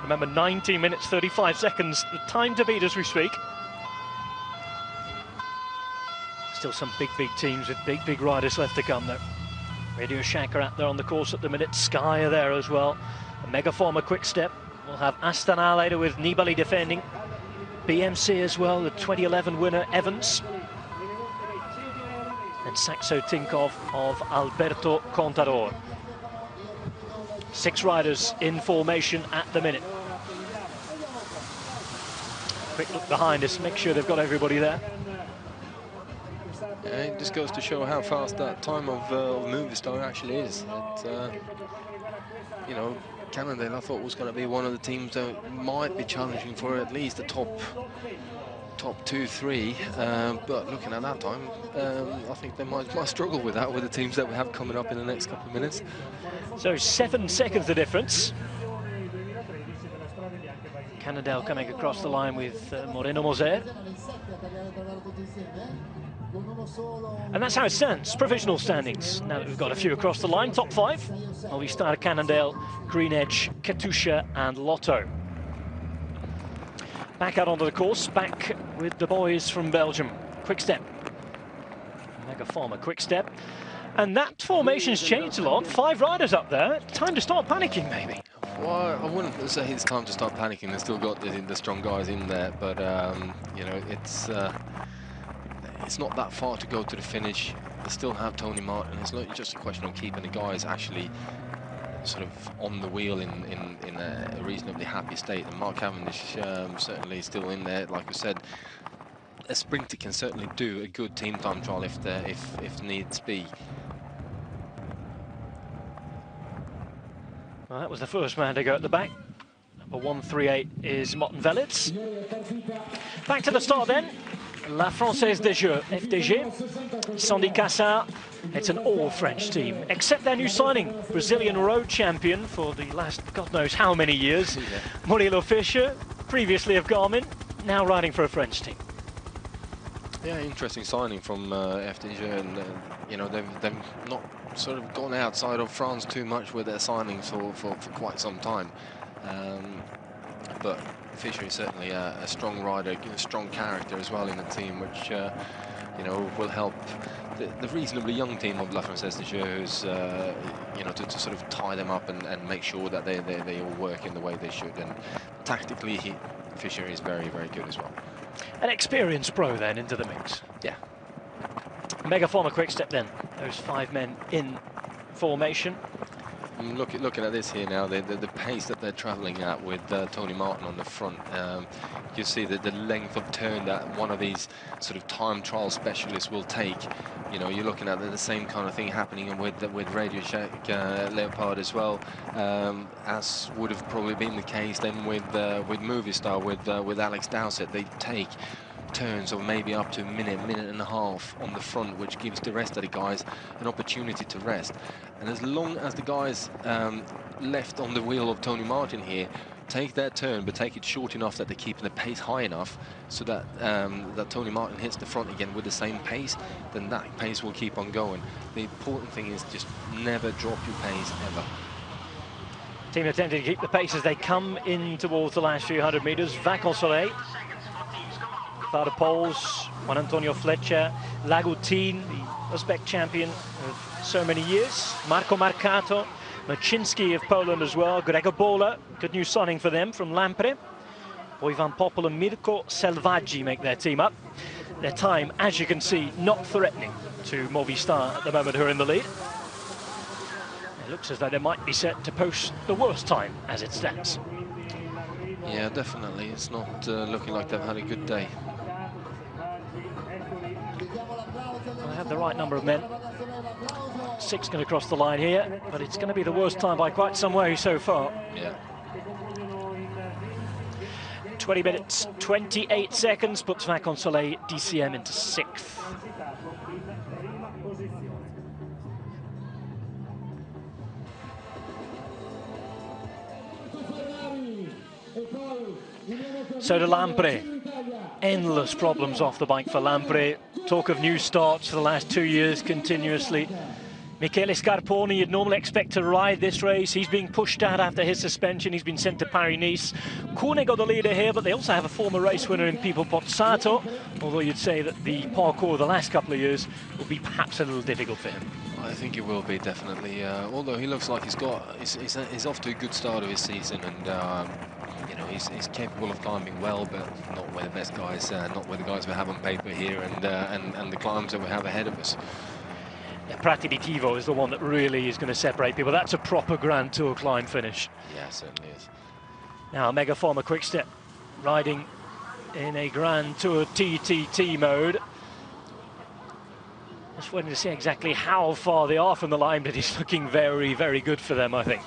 Remember, 19 minutes, 35 seconds, the time to beat as we speak. Still some big teams with big riders left to come, though. Radio Shack are out there on the course at the minute. Sky are there as well. A Megaformer Quick Step. We'll have Astana later with Nibali defending. BMC as well, the 2011 winner, Evans. And Saxo Tinkoff of Alberto Contador. 6 riders in formation at the minute. Quick look behind us, make sure they've got everybody there. Yeah, it just goes to show how fast that time of Movistar actually is. Canada, I thought, was going to be one of the teams that might be challenging for at least the top 2-3. But looking at that time, I think they might struggle with that with the teams that we have coming up in the next couple of minutes. So 7 seconds the difference. Cannondale coming across the line with Moreno Moser. And that's how it stands, provisional standings. Now that we've got a few across the line, top 5. Movistar, Cannondale, Green Edge, Katusha and Lotto. Back out onto the course, back with the boys from Belgium. Quick Step. Megaformer Quick Step. And that formation's changed a lot. 5 riders up there. Time to start panicking, maybe. Well, I wouldn't say it's time to start panicking. They've still got the strong guys in there, but it's not that far to go to the finish. They still have Tony Martin. It's not just a question of keeping the guys actually sort of on the wheel in a reasonably happy state. And Mark Cavendish certainly still in there. Like I said, a sprinter can certainly do a good team time trial if needs be. Well, that was the first man to go at the back. Number 138 is Morten Velits. Back to the start then. La Française des Jeux, FDG. Sandy Cassard. It's an all-French team, except their new signing, Brazilian road champion for the last God knows how many years. Yeah. Murilo Fischer, previously of Garmin, now riding for a French team. Yeah, interesting signing from FDG, and they've not sort of gone outside of France too much with their signings for quite some time. But Fischer is certainly a strong rider, a strong character as well in the team, which will help the reasonably young team of La Française des Jeux, to sort of tie them up and make sure that they all work in the way they should. And tactically, Fischer is very good as well. An experienced pro then into the mix. Yeah. Megaformer Quick Step then. Those 5 men in formation. Looking at this here now, the pace that they're travelling at with Tony Martin on the front, you see the length of turn that one of these sort of time trial specialists will take. You're looking at the same kind of thing happening with Radio Shack Leopard as well, as would have probably been the case then with Movistar with Alex Dowsett. They take turns of maybe up to a minute, minute and a half on the front, which gives the rest of the guys an opportunity to rest. And as long as the guys left on the wheel of Tony Martin here take their turn, but take it short enough that they're keeping the pace high enough so that that Tony Martin hits the front again with the same pace, then that pace will keep on going. The important thing is just never drop your pace, ever. Team attempting to keep the pace as they come in towards the last few hundred metres. Vacansoleil, Thada Poles, Juan Antonio Fletcher, Lagutin, the Uzbek champion of so many years, Marco Marcato, Machinsky of Poland as well, Gregor Bola, good new signing for them from Lampre. Ivan Popol and Mirko Selvaggi make their team up. Their time, as you can see, not threatening to Movistar at the moment, who are in the lead. It looks as though they might be set to post the worst time as it stands. Yeah, definitely. It's not looking like they've had a good day. They have the right number of men. 6 going to cross the line here, but it's going to be the worst time by quite some way so far. Yeah. 20 minutes, 28 seconds puts Vacansoleil DCM into 6th. So to Lampre. Endless problems off the bike for Lampre. Talk of new starts for the last 2 years continuously. Michele Scarponi, you'd normally expect to ride this race. He's being pushed out after his suspension. He's been sent to Paris-Nice. Koenig got the leader here, but they also have a former race winner in Pipo Pozzato, although you'd say that the parcours the last couple of years will be perhaps a little difficult for him. I think it will be, definitely. Although he looks like he's off to a good start of his season, and you know, he's capable of climbing well, but not where the best guys, not where the guys we have on paper here, and the climbs that we have ahead of us. Yeah, Prati di Tivo is the one that really is going to separate people. That's a proper Grand Tour climb finish. Yeah, certainly is. Now, Megaformer Quickstep riding in a Grand Tour TTT mode. Just waiting to see exactly how far they are from the line, but it's looking very, very good for them, I think.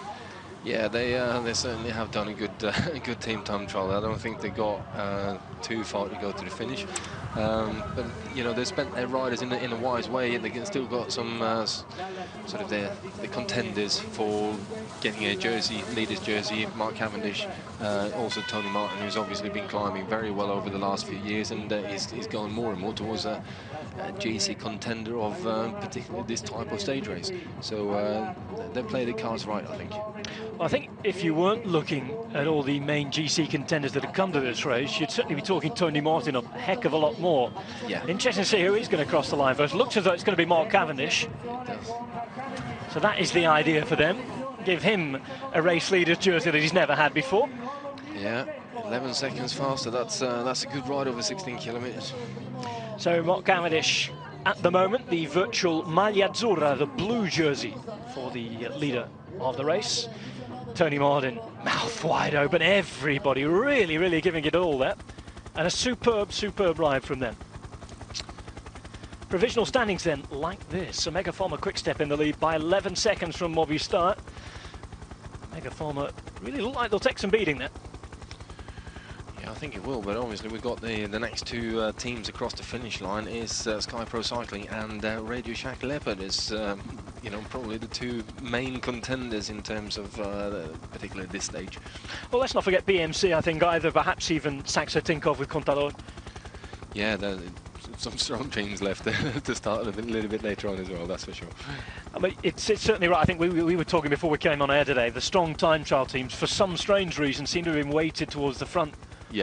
Yeah, they certainly have done a good team time trial. I don't think they got too far to go to the finish, but you know, they spent their riders in a wise way, and they still got some sort of the contenders for getting a jersey, leader's jersey. Mark Cavendish, also Tony Martin, who's obviously been climbing very well over the last few years, and he's going more and more towards a GC contender of particularly this type of stage race. So they play the cards right, I think. Well, I think if you weren't looking at all the main GC contenders that have come to this race, you'd certainly be talking Tony Martin a heck of a lot more. Yeah. Interesting to see who is going to cross the line first. Looks as though it's going to be Mark Cavendish. It does. So that is the idea for them. Give him a race leader's jersey that he's never had before. Yeah, 11 seconds faster. That's a good ride over 16 kilometers. So Mark Cavendish, at the moment, the virtual maglia azzurra, the blue jersey for the leader of the race. Tony Martin, mouth wide open, everybody really, really giving it all there. And a superb, superb ride from them. Provisional standings then, like this. So Megaformer Quickstep in the lead by 11 seconds from Movistar. Megaformer really look like they'll take some beating there. Yeah, I think it will, but obviously we've got the next two teams across the finish line is Sky Pro Cycling and Radio Shack Leopard is you know, probably the two main contenders in terms of particularly this stage. Well, let's not forget BMC, I think, either, perhaps even Saxo Tinkoff with Contador. Yeah, some strong teams left to start a little bit later on as well, that's for sure. I mean, it's certainly right. I think we were talking before we came on air today, the strong time trial teams, for some strange reason, seem to have been weighted towards the front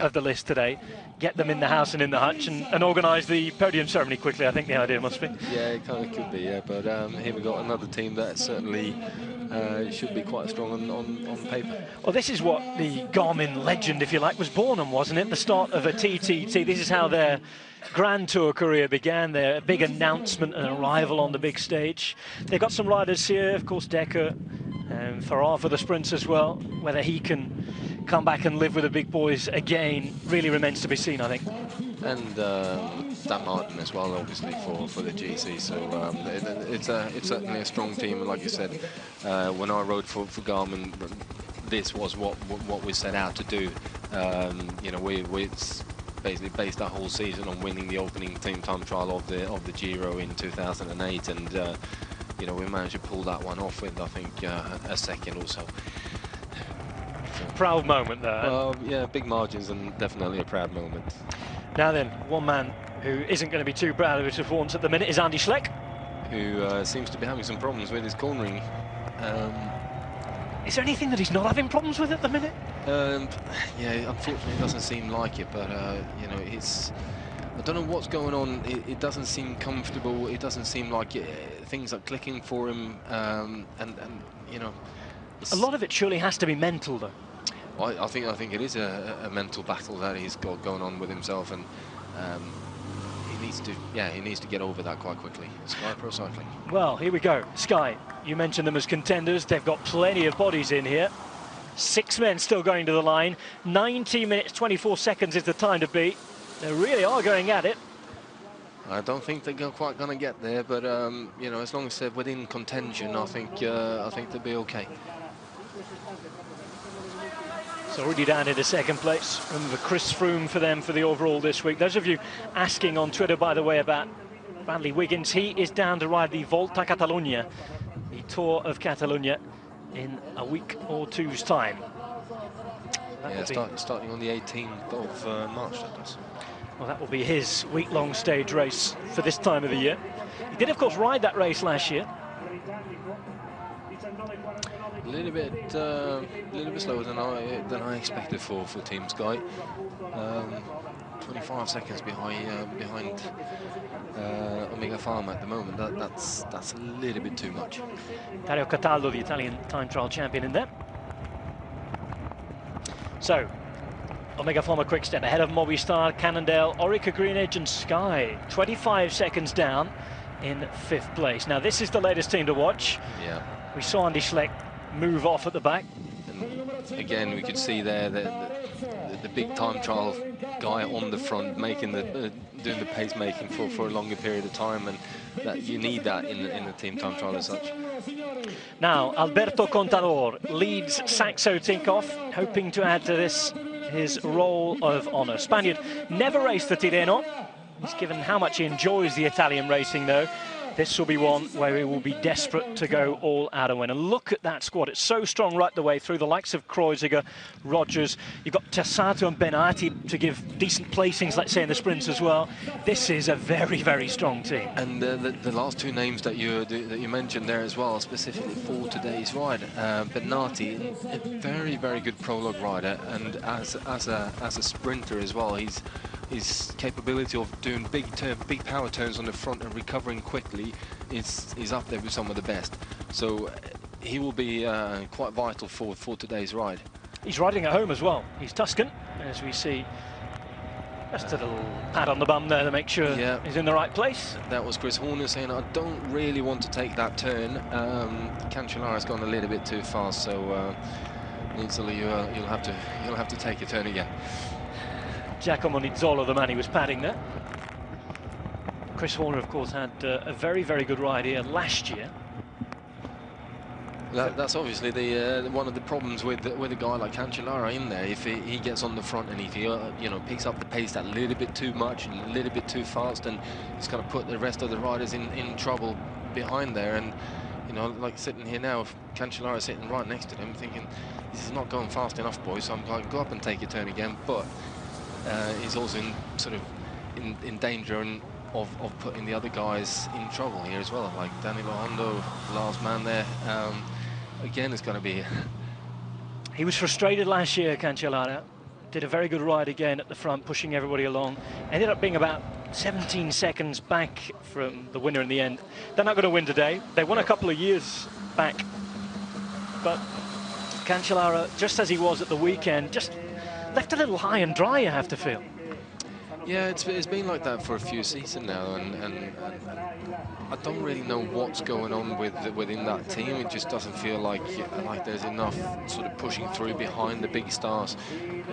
of the list today. Get them in the house and in the hutch and organise the podium ceremony quickly, I think the idea must be. Yeah, it kind of could be, yeah, but here we've got another team that certainly should be quite strong on paper. Well, this is what the Garmin legend, if you like, was born on, wasn't it? The start of a TTT. This is how their Grand Tour career began, their big announcement and arrival on the big stage. They've got some riders here, of course, Decker and Farrar for the sprints as well. Whether he can come back and live with the big boys again really remains to be seen, I think. And Dan Martin as well, obviously, for the GC. So it's certainly a strong team. Like you said, when I rode for Garmin, this was what we set out to do. You know, basically based our whole season on winning the opening team time trial of the Giro in 2008, and you know, we managed to pull that one off with, I think, a second or so. Proud moment there. Yeah, big margins and definitely a proud moment. Now then, one man who isn't going to be too proud of his performance at the minute is Andy Schleck, who seems to be having some problems with his cornering. Is there anything that he's not having problems with at the minute? Yeah, unfortunately it doesn't seem like it, but you know, I don't know what's going on. It doesn't seem comfortable. It doesn't seem like things are clicking for him, and you know, a lot of it surely has to be mental, though. I think it is a mental battle that he's got going on with himself, and he needs to get over that quite quickly. Sky Pro Cycling. Well, here we go. Sky, you mentioned them as contenders. They've got plenty of bodies in here. 6 men still going to the line. 90 minutes, 24 seconds is the time to beat. They really are going at it. I don't think they're quite going to get there, but you know, as long as they're within contention, I think they'll be okay. So already down into second place. Remember Chris Froome for them for the overall this week. Those of you asking on Twitter, by the way, about Bradley Wiggins, he is down to ride the Volta Catalunya, the Tour of Catalonia, in a week or two's time. Yeah, starting on the 18th of March, that does. Well, that will be his week-long stage race for this time of the year. He did, of course, ride that race last year. A little bit slower than I expected for Team Sky. 25 seconds behind Omega Pharma at the moment. That's a little bit too much. Dario Cataldo, the Italian time trial champion, in there. So, Omega Pharma Quickstep ahead of Movistar, Cannondale, Orica Green Edge and Sky. 25 seconds down in 5th place. Now, this is the latest team to watch. Yeah. We saw Andy Schleck move off at the back. And again, we could see there the big time trial guy on the front making doing the pacemaking for a longer period of time, and that you need that in the team time trial as such. Now, Alberto Contador leads Saxo Tinkoff, hoping to add to this his role of honour. Spaniard never raced the Tirreno. He's given how much he enjoys the Italian racing, though. This will be one where he will be desperate to go all out and win. And look at that squad. It's so strong right the way through. The likes of Kreuziger, Rogers. You've got Tassato and Benati to give decent placings, let's say, in the sprints as well. This is a very, very strong team. And the last two names that you mentioned there as well, specifically for today's ride, Benati, a very, very good prologue rider, and as a sprinter as well, his capability of doing big power turns on the front and recovering quickly is up there with some of the best. So he will be quite vital for today's ride. He's riding at home as well. He's Tuscan, as we see. Just a little pat on the bum there to make sure he's in the right place. That was Chris Horner saying, I don't really want to take that turn. Cancellara's gone a little bit too fast, so you'll have to take a turn again. Giacomo Nizzolo, the man he was patting there. Chris Horner, of course, had a very, very good ride here last year. That's obviously one of the problems with a guy like Cancellara in there. If he gets on the front and if he picks up the pace that little bit too much and a little bit too fast, and it's going to put the rest of the riders in trouble behind there. And you know, like sitting here now, if Cancellara sitting right next to him, thinking this is not going fast enough, boys. So I'm going to go up and take a turn again, but. He's also in danger of putting the other guys in trouble here as well, like Danilo Hondo, the last man there. Again, it's going to be. He was frustrated last year, Cancellara. Did a very good ride again at the front, pushing everybody along. Ended up being about 17 seconds back from the winner in the end. They're not going to win today. They won a couple of years back, but Cancellara, just as he was at the weekend, just left a little high and dry, you have to feel. Yeah, it's been like that for a few seasons now, and I don't really know what's going on within that team. It just doesn't feel like there's enough sort of pushing through behind the big stars.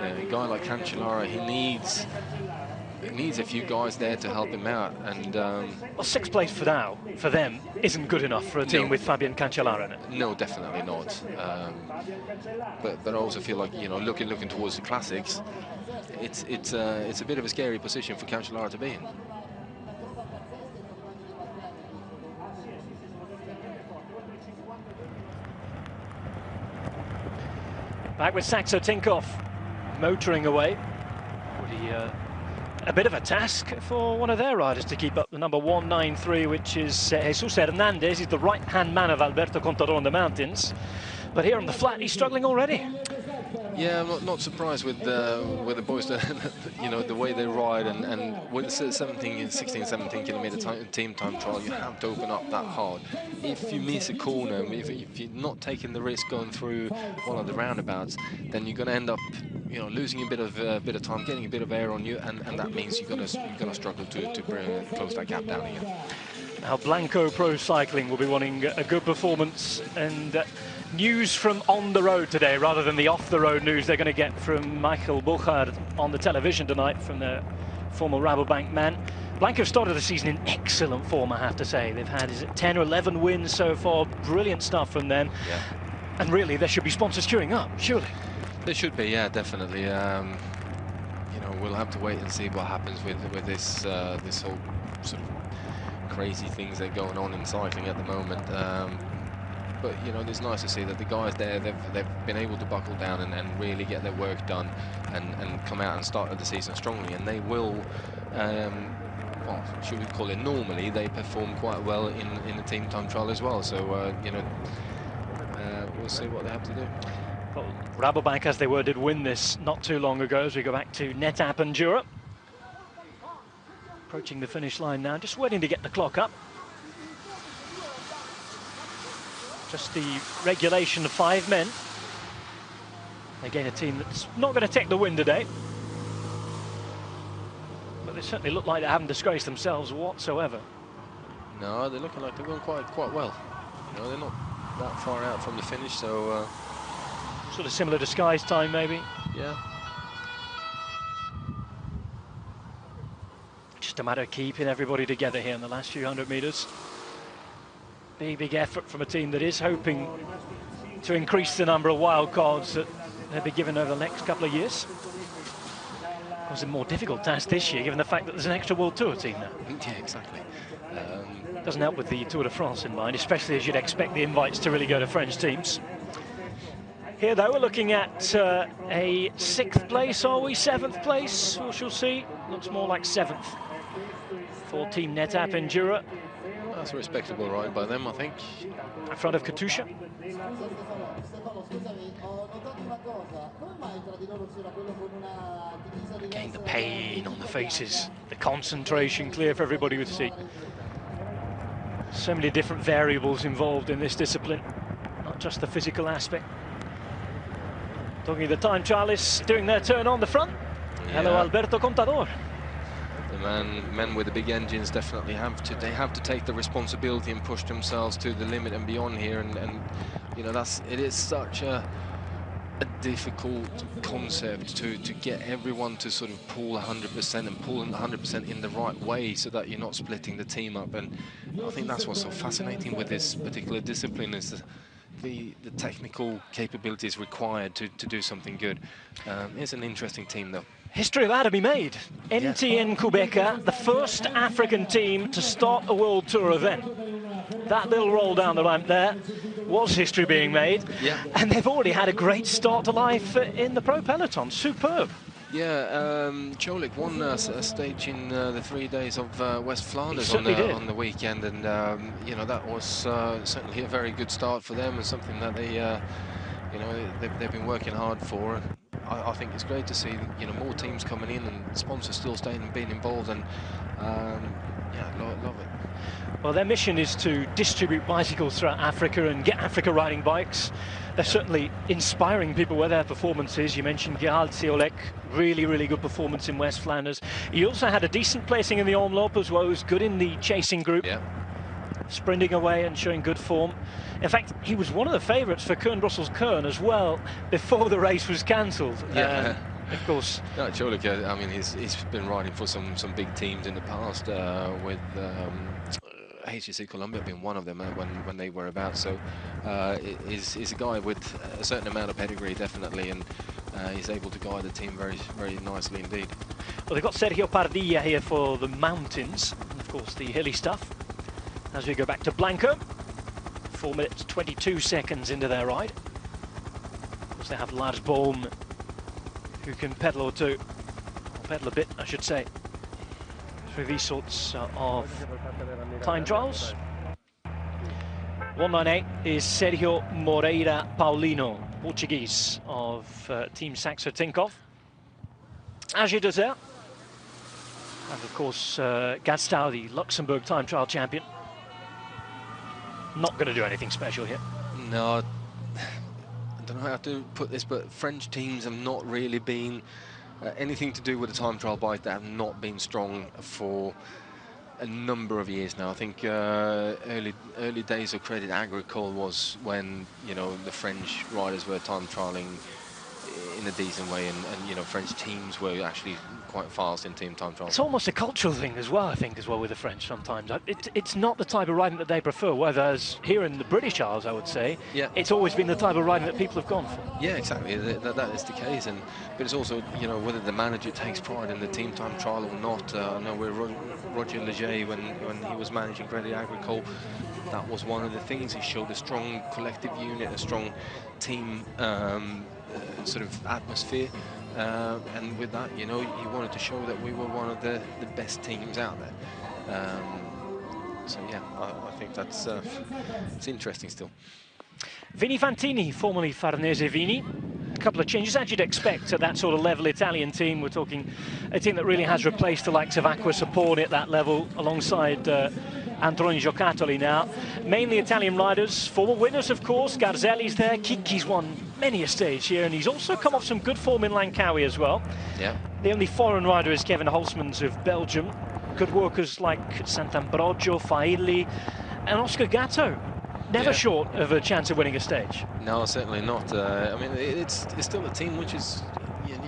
A guy like Cancellara, he needs it needs a few guys there to help him out. And well, sixth place for now, for them, isn't good enough for a team with Fabian Cancellara in it. No, definitely not. But I also feel like, you know, looking towards the classics, it's a bit of a scary position for Cancellara to be in. Back with Saxo Tinkoff, motoring away. A bit of a task for one of their riders to keep up the number 193, which is Jesus Hernandez. He's the right-hand man of Alberto Contador on the mountains. But here on the flat, he's struggling already. Yeah, I'm not surprised with the boys, you know, the way they ride, and with the 16, 17 kilometer team time trial, you have to open up that hard. If you miss a corner, if you're not taking the risk going through one of the roundabouts, then you're going to end up, you know, losing a bit of time, getting a bit of air on you, and that means you're going to struggle to close that gap down again. Now Blanco Pro Cycling will be wanting a good performance, and news from on the road today rather than the off the road news they're going to get from Michael Buchard on the television tonight from the former Rabobank man. Blanco started the season in excellent form, I have to say. They've had 10 or 11 wins so far, brilliant stuff from them. Yeah. And really there should be sponsors queuing up, surely. There should be, yeah, definitely. You know, we'll have to wait and see what happens with this this whole sort of crazy things that are going on in cycling at the moment. But you know, it's nice to see that the guys there, they've been able to buckle down and really get their work done and come out and start the season strongly. And they will, well, should we call it, normally they perform quite well in the team time trial as well. So you know, we'll see what they have to do. Well, Rabobank, as they were, did win this not too long ago. As we go back to Netap and Jura, approaching the finish line now, just waiting to get the clock up. Just the regulation of 5 men. Again, a team that's not going to take the win today, but they certainly look like they haven't disgraced themselves whatsoever. No, they're looking like they're going quite well. You know, they're not that far out from the finish, so sort of similar disguise time, maybe. Yeah. Just a matter of keeping everybody together here in the last few hundred meters. Big effort from a team that is hoping to increase the number of wild cards that they'll be given over the next couple of years. Of course, a more difficult task this year, given the fact that there's an extra World Tour team now. Yeah, exactly. Doesn't help with the Tour de France in mind, especially as you'd expect the invites to really go to French teams. Here, though, we're looking at a 6th place, are we? 7th place, we shall see. Looks more like 7th for Team Netap and Jura. That's a respectable ride by them, I think. In front of Katusha. Again, the pain on the faces, the concentration clear for everybody with seat. So many different variables involved in this discipline, not just the physical aspect. Talking the time trialists doing their turn on the front. Yeah. Hello, Alberto Contador. The men with the big engines definitely have to take the responsibility and push themselves to the limit and beyond here, and you know, it is such a difficult concept to get everyone to sort of pull 100% and pull 100% in the right way, so that you're not splitting the team up. And I think that's what's so fascinating with this particular discipline, is the technical capabilities required to do something good. It's an interesting team, though. History about to be made. NTN Quebeca, the first African team to start a World Tour event. That little roll down the ramp there was history being made. Yeah. And they've already had a great start to life in the pro peloton. Superb. Yeah, Cholik won a stage in the 3 days of West Flanders on the weekend, and you know, that was certainly a very good start for them, and something that they, you know, they've been working hard for. I think it's great to see, you know, more teams coming in and sponsors still staying and being involved, and yeah, love it. Well, their mission is to distribute bicycles throughout Africa and get Africa riding bikes. They're certainly inspiring people with their performances. You mentioned Gerald Ciolek, really good performance in West Flanders. He also had a decent placing in the Omloop as well. He was good in the chasing group. Yeah. Sprinting away and showing good form. In fact, he was one of the favourites for Kuurne-Brussels-Kuurne as well before the race was cancelled. Yeah. of course. No, Cholik, I mean, he's been riding for some big teams in the past, with HSC Columbia being one of them when they were about. So is a guy with a certain amount of pedigree, definitely, and he's able to guide the team very, very nicely indeed. Well, they've got Sergio Pardilla here for the mountains, and of course the hilly stuff. As we go back to Blanco, 4 minutes 22 seconds into their ride. Of course, they have Lars Bohm, who can pedal or two, or pedal a bit, I should say, through these sorts of time trials. 198 is Sergio Moreira Paulino, Portuguese of Team Saxo Tinkoff. Agi Desert, and of course Gastau, the Luxembourg time trial champion. Not going to do anything special here. No, I don't know how to put this, but French teams have not really been anything to do with the time trial bike. That have not been strong for a number of years now. I think early days of Credit Agricole was when, you know, the French riders were time trialing in a decent way, and you know, French teams were actually quite fast in team time trials. It's almost a cultural thing as well, I think, with the French sometimes. It's not the type of riding that they prefer, whereas here in the British Isles, I would say, yeah, it's always been the type of riding that people have gone for. Yeah, exactly. That is the case, but it's also, you know, whether the manager takes pride in the team time trial or not. I know with Roger Leger, when he was managing Credit Agricole, that was one of the things. He showed a strong collective unit, a strong team sort of atmosphere, and with that, you know, he wanted to show that we were one of the best teams out there. So yeah, I think that's it's interesting still. Vini Fantini, formerly Farnese Vini. A couple of changes, as you'd expect at that sort of level Italian team. We're talking a team that really has replaced the likes of Acqua Sapone at that level, alongside Antonio Giocattoli now. Mainly Italian riders, former winners of course. Garzelli's there, Kiki's won many a stage here, and he's also come off some good form in Langkawi as well. Yeah. The only foreign rider is Kevin Holzmans of Belgium. Good workers like Sant'Ambrogio, Failli, and Oscar Gatto. Never short of a chance of winning a stage. No, certainly not. I mean, it's still a team which is,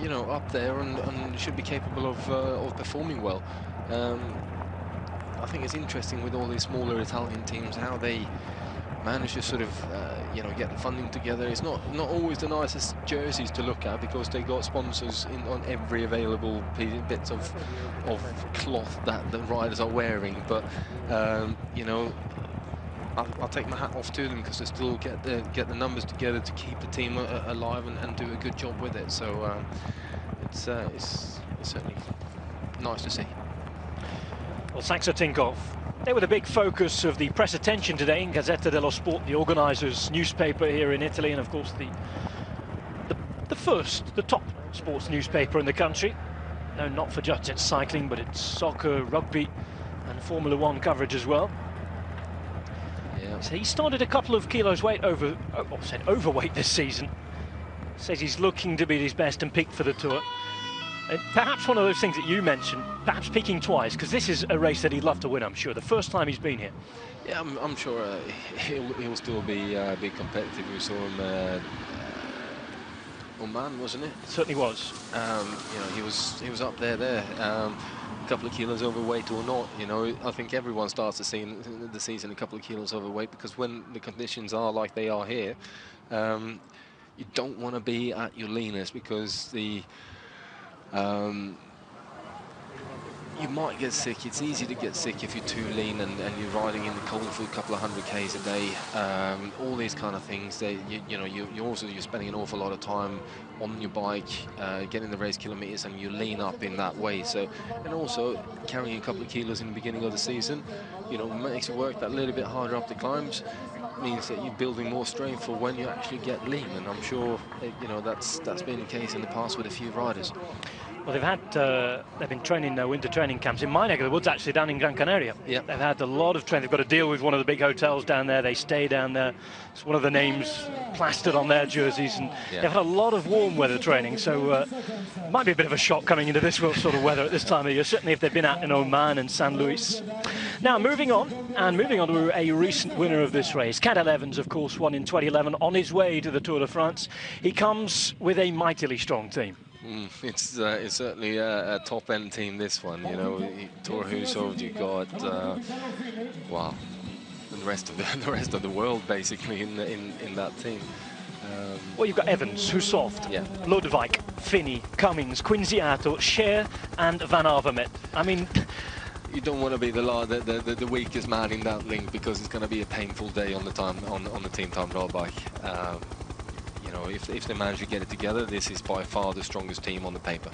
you know, up there and should be capable of performing well. I think it's interesting with all these smaller Italian teams how they manage to sort of you know, get the funding together. It's not always the nicest jerseys to look at because they got sponsors on every available bits of cloth that the riders are wearing. But you know, I'll take my hat off to them because they still get the numbers together to keep the team alive and do a good job with it. So it's certainly nice to see. Well, Saxo Tinkoff, they were the big focus of the press attention today in Gazzetta dello Sport, the organisers' newspaper here in Italy, and of course the top sports newspaper in the country. No, not for just its cycling, but it's soccer, rugby, and Formula One coverage as well. Yeah. So he started a couple of kilos overweight this season. Says he's looking to be at his best and peak for the Tour. And perhaps one of those things that you mentioned, perhaps peaking twice, because this is a race that he'd love to win, I'm sure, the first time he's been here. Yeah, I'm sure he'll still be competitive. We saw him Oman, wasn't it? Certainly was. You know, he was up there. A couple of kilos overweight or not, you know, I think everyone starts the season a couple of kilos overweight, because when the conditions are like they are here, you don't want to be at your leanest, because you might get sick. It's easy to get sick if you're too lean and you're riding in the cold for a couple of 100 Ks a day. All these kind of things. You're spending an awful lot of time on your bike, getting the race kilometers, and you lean up in that way. So, and also carrying a couple of kilos in the beginning of the season, you know, makes it work that little bit harder up the climbs. Means that you're building more strength for when you actually get lean, and I'm sure you know that's been the case in the past with a few riders. Well, they've been training winter training camps in my neck of the woods, actually, down in Gran Canaria. Yep. They've had a lot of training. They've got to deal with one of the big hotels down there. They stay down there. It's one of the names plastered on their jerseys, and they've had a lot of warm weather training, so it might be a bit of a shock coming into this sort of weather at this time of year, certainly if they've been out in Oman and San Luis. Now, moving on to a recent winner of this race. Cadel Evans, of course, won in 2011 on his way to the Tour de France. He comes with a mightily strong team. It's certainly a top-end team, this one. You know, Torhushovd, you got wow, and the rest of the rest of the world basically in that team. Well, you've got Evans, Hushovd, Yeah. Lodewijk, Finney, Cummings, Quinziato, Scher, and Van Avermaet. I mean, you don't want to be the weakest man in that link, because it's going to be a painful day on the team time trial bike. You know, if they manage to get it together, this is by far the strongest team on the paper.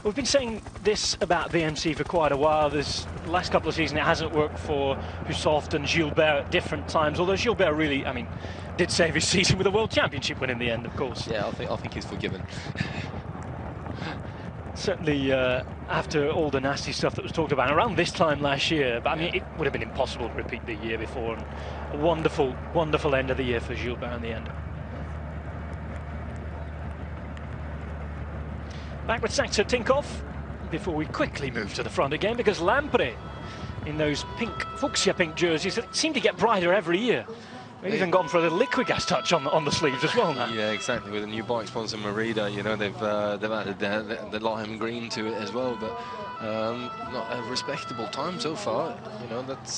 we've been saying this about VMC for quite a while. The last couple of seasons, it hasn't worked for Hushovd and Gilbert at different times. Although Gilbert really, I mean, did save his season with a World Championship win in the end, of course. Yeah, I think he's forgiven. Certainly, after all the nasty stuff that was talked about around this time last year. But I mean, it would have been impossible to repeat the year before. And a wonderful, wonderful end of the year for Gilbert in the end. Back with Saxo Tinkoff before we quickly move to the front again, because Lampre in those pink, fuchsia pink jerseys that seem to get brighter every year. We've even gone for a little liquid gas touch on the sleeves as well now. Yeah, exactly. With a new bike sponsor, Merida, you know, they've added the lime green to it as well, but not a respectable time so far. You know, that's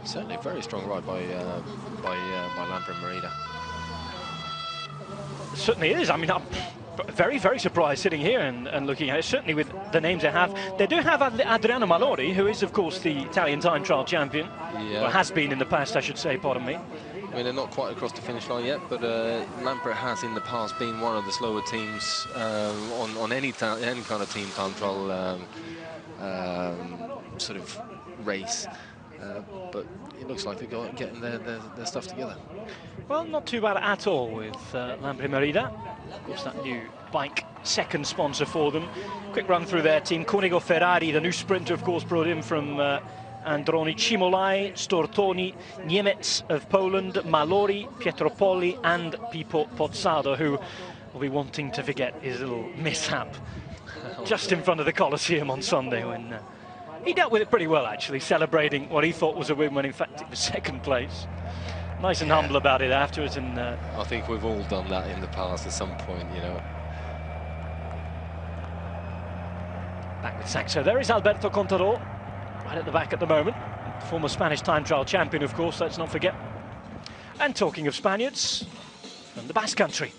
certainly a very strong ride by Lampre and Merida. It certainly is. I mean, I'm very, very surprised sitting here and looking at it. Certainly with the names they have. They do have Adriano Malori, who is, of course, the Italian time trial champion. Yeah. Or has been in the past, I should say, pardon me. I mean, they're not quite across the finish line yet, but Lampre has in the past been one of the slower teams on any kind of team time trial sort of race. But it looks like they're getting their stuff together. Well, not too bad at all with Lampre Merida. Of course, that new bike, second sponsor for them. Quick run through their team. Cunego Ferrari, the new sprinter, of course, brought in from Androni Cimolai, Stortoni, Niemiec of Poland, Malori, Pietropoli, and Pippo Pozzado, who will be wanting to forget his little mishap just in front of the Colosseum on Sunday when he dealt with it pretty well, actually, celebrating what he thought was a win when in fact it was second place. Nice and humble about it afterwards. And I think we've all done that in the past at some point, you know. Back with Saxo. There is Alberto Contador, right at the back at the moment. Former Spanish time trial champion, of course, let's not forget. And talking of Spaniards, from the Basque Country.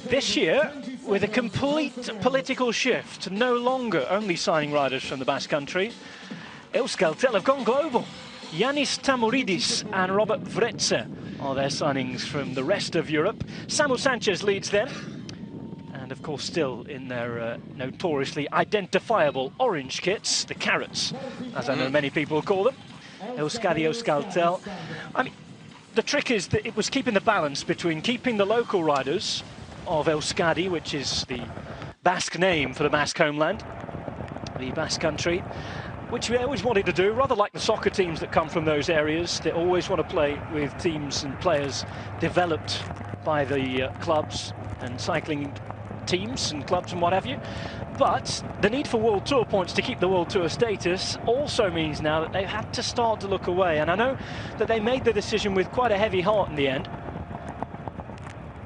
This year, with a complete political shift, no longer only signing riders from the Basque Country, Euskaltel have gone global. Yanis Tamouridis and Robert Vretse are their signings from the rest of Europe. Samu Sanchez leads them. And of course still in their notoriously identifiable orange kits, the carrots, as I know many people call them. Euskadi Euskaltel. I mean, the trick is that it was keeping the balance between keeping the local riders of Euskadi, which is the Basque name for the Basque homeland, the Basque Country, which we always wanted to do, rather like the soccer teams that come from those areas. They always want to play with teams and players developed by the clubs and cycling teams and clubs and what have you. But the need for World Tour points to keep the World Tour status also means now that they've had to start to look away. And I know that they made the decision with quite a heavy heart in the end,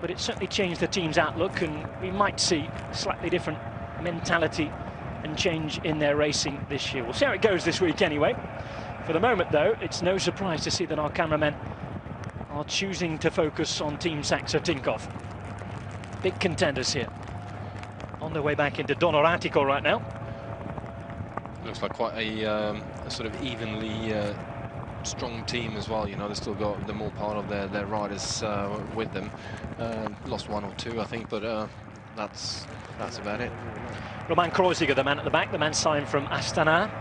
but it certainly changed the team's outlook, and we might see a slightly different mentality and change in their racing this year. We'll see how it goes this week anyway. For the moment, though, it's no surprise to see that our cameramen are choosing to focus on Team Saxo Tinkoff. Big contenders here. On their way back into Adriatico right now. Looks like quite a sort of evenly strong team as well. You know, they've still got the more part of their riders with them. Lost one or two, I think, but that's about it. Roman Kreuziger, the man at the back, the man signed from Astana.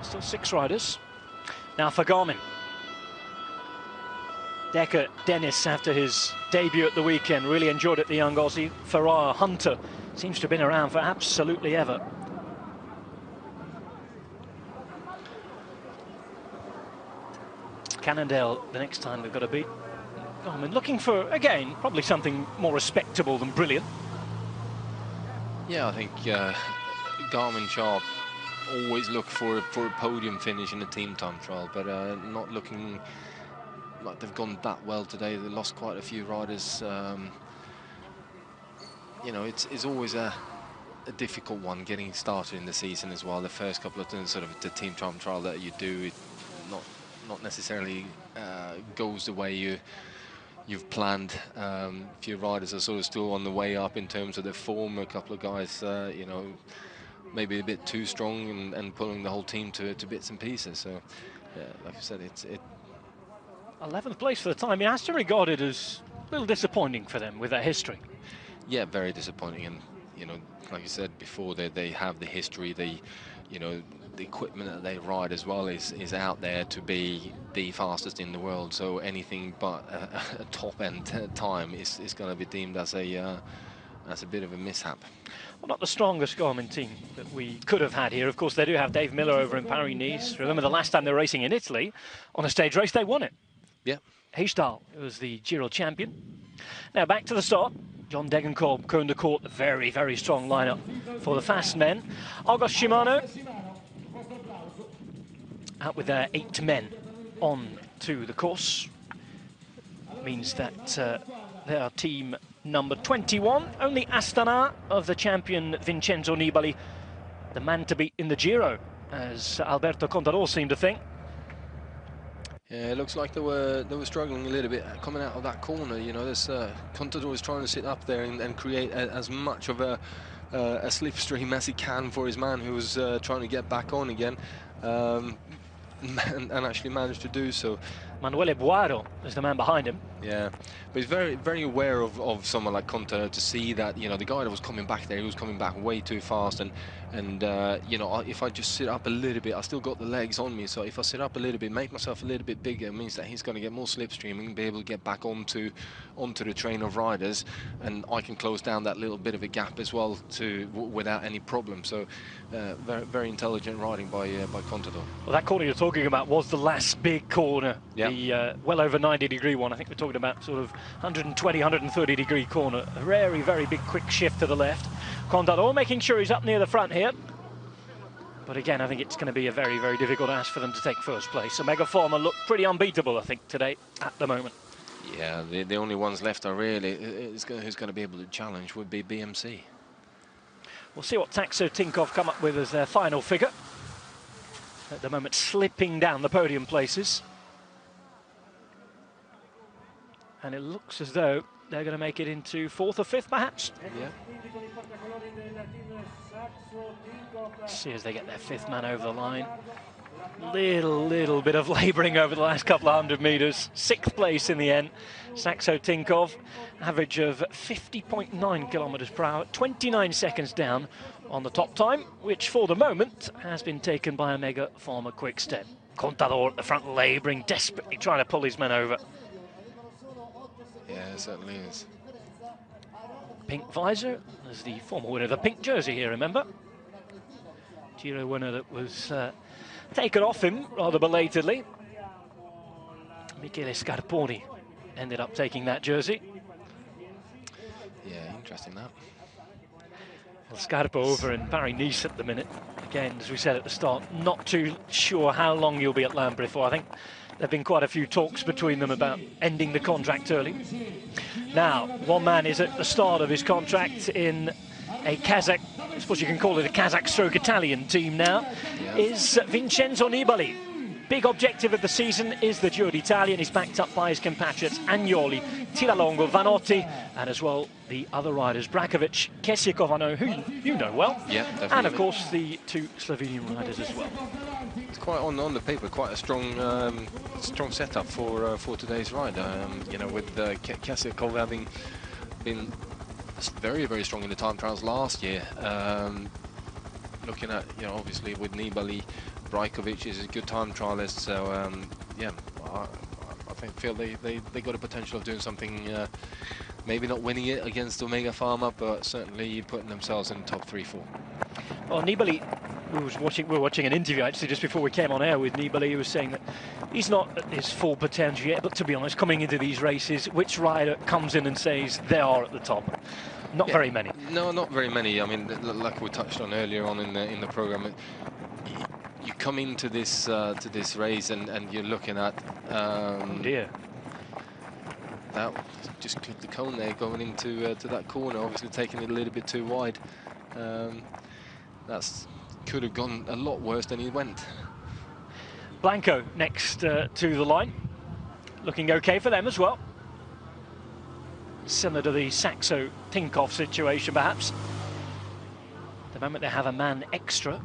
Still 6 riders. Now for Garmin. Decker Dennis, after his debut at the weekend, really enjoyed it, the young Aussie. Farrar Hunter seems to have been around for absolutely ever. Cannondale, the next time they've got to beat. Garmin looking for, again, probably something more respectable than brilliant. Yeah, I think Garmin Sharp always look for a podium finish in a team time trial, but not looking like they've gone that well today. They lost quite a few riders. You know, it's always a difficult one getting started in the season as well. The first couple of sort of the team time trial that you do, it not necessarily goes the way you've planned. A few riders are sort of still on the way up in terms of their form. A couple of guys, you know, maybe a bit too strong and pulling the whole team to bits and pieces. So, yeah, like I said, it's 11th place for the time. It has to be regarded as a little disappointing for them with their history. yeah, very disappointing. And you know, like you said before, they have the history, you know, the equipment that they ride as well is out there to be the fastest in the world. So anything but a top end time is going to be deemed as a bit of a mishap. Well, not the strongest Garmin team that we could have had here. Of course, they do have Dave Miller over in Paris-Nice. Remember the last time they were racing in Italy on a stage race, they won it. Yeah. Heestal was the Giro champion. Now back to the start. John Degenkolb, Koen de Kort, a very, very strong lineup for the fast men. Argos Shimano out with their 8 men on to the course. Means that they are team number 21. Only Astana of the champion Vincenzo Nibali, the man to beat in the Giro, as Alberto Contador seemed to think. Yeah, it looks like they were struggling a little bit coming out of that corner. You know, this Contador is trying to sit up there and create as much of a slipstream as he can for his man, who was trying to get back on again, and actually managed to do so. Manuele Buaro is the man behind him. Yeah, but he's very, very aware of someone like Contador, to see that, you know, the guy that was coming back there, he was coming back way too fast, and you know, if I just sit up a little bit, I still got the legs on me, so if I sit up a little bit, make myself a little bit bigger, it means that he's going to get more slipstreaming and be able to get back onto the train of riders, and I can close down that little bit of a gap as well without any problem. So very, very intelligent riding by Contador. Well, that corner you're talking about was the last big corner. Yep. The well over 90-degree one. I think we're talking about sort of 120, 130-degree corner. A very, very big quick shift to the left. Contador making sure he's up near the front here. But again, I think it's going to be a very, very difficult ask for them to take first place. Omega Pharma look pretty unbeatable, I think, today at the moment. Yeah, the only ones left are really who's going to be able to challenge would be BMC. We'll see what Taxo Tinkoff come up with as their final figure. At the moment, slipping down the podium places. And it looks as though they're going to make it into 4th or 5th, perhaps. Yeah. Let's see as they get their 5th man over the line. Little bit of labouring over the last couple of 100 metres. 6th place in the end. Saxo Tinkoff, average of 50.9 kilometres per hour, 29 seconds down on the top time, which for the moment has been taken by Omega Pharma Quickstep. Contador at the front, labouring, desperately trying to pull his men over. Yeah, it certainly is. Pink visor, as the former winner of the pink jersey here, remember? Giro winner that was taken off him rather belatedly. Michele Scarponi ended up taking that jersey. Yeah, interesting that. Well, Scarpa over in Paris-Nice at the minute. Again, as we said at the start, not too sure how long he'll be at Lambre for. I think there have been quite a few talks between them about ending the contract early. Now, one man is at the start of his contract in a Kazakh, I suppose you can call it a Kazakh stroke Italian team now, is Vincenzo Nibali. Big objective of the season is the Giro d'Italia, and he's backed up by his compatriots Agnoli, Tirreno, Vanotti, and as well the other riders, Brakovic, Kesikov, I know, who you know well, yeah, definitely. And of course the 2 Slovenian riders as well. It's quite on the paper, quite a strong setup for today's ride. You know, with Kesikov having been very, very strong in the time trials last year. Looking at, you know, obviously with Nibali, Brajkovic is a good time trialist, so yeah, I feel they got a potential of doing something, maybe not winning it against Omega Pharma, but certainly putting themselves in the top 3-4. Well, Nibali, we were watching an interview actually just before we came on air with Nibali. He was saying that he's not at his full potential yet, but to be honest, coming into these races, which rider comes in and says they are at the top? Not very many. No, not very many. I mean, like we touched on earlier on in the program, you come into this race and you're looking at oh dear, that just clipped the cone there, going into to that corner, obviously taking it a little bit too wide. That's could have gone a lot worse than he went. Blanco next to the line, looking okay for them as well. Similar to the Saxo-Tinkoff situation, perhaps. At the moment they have a man extra.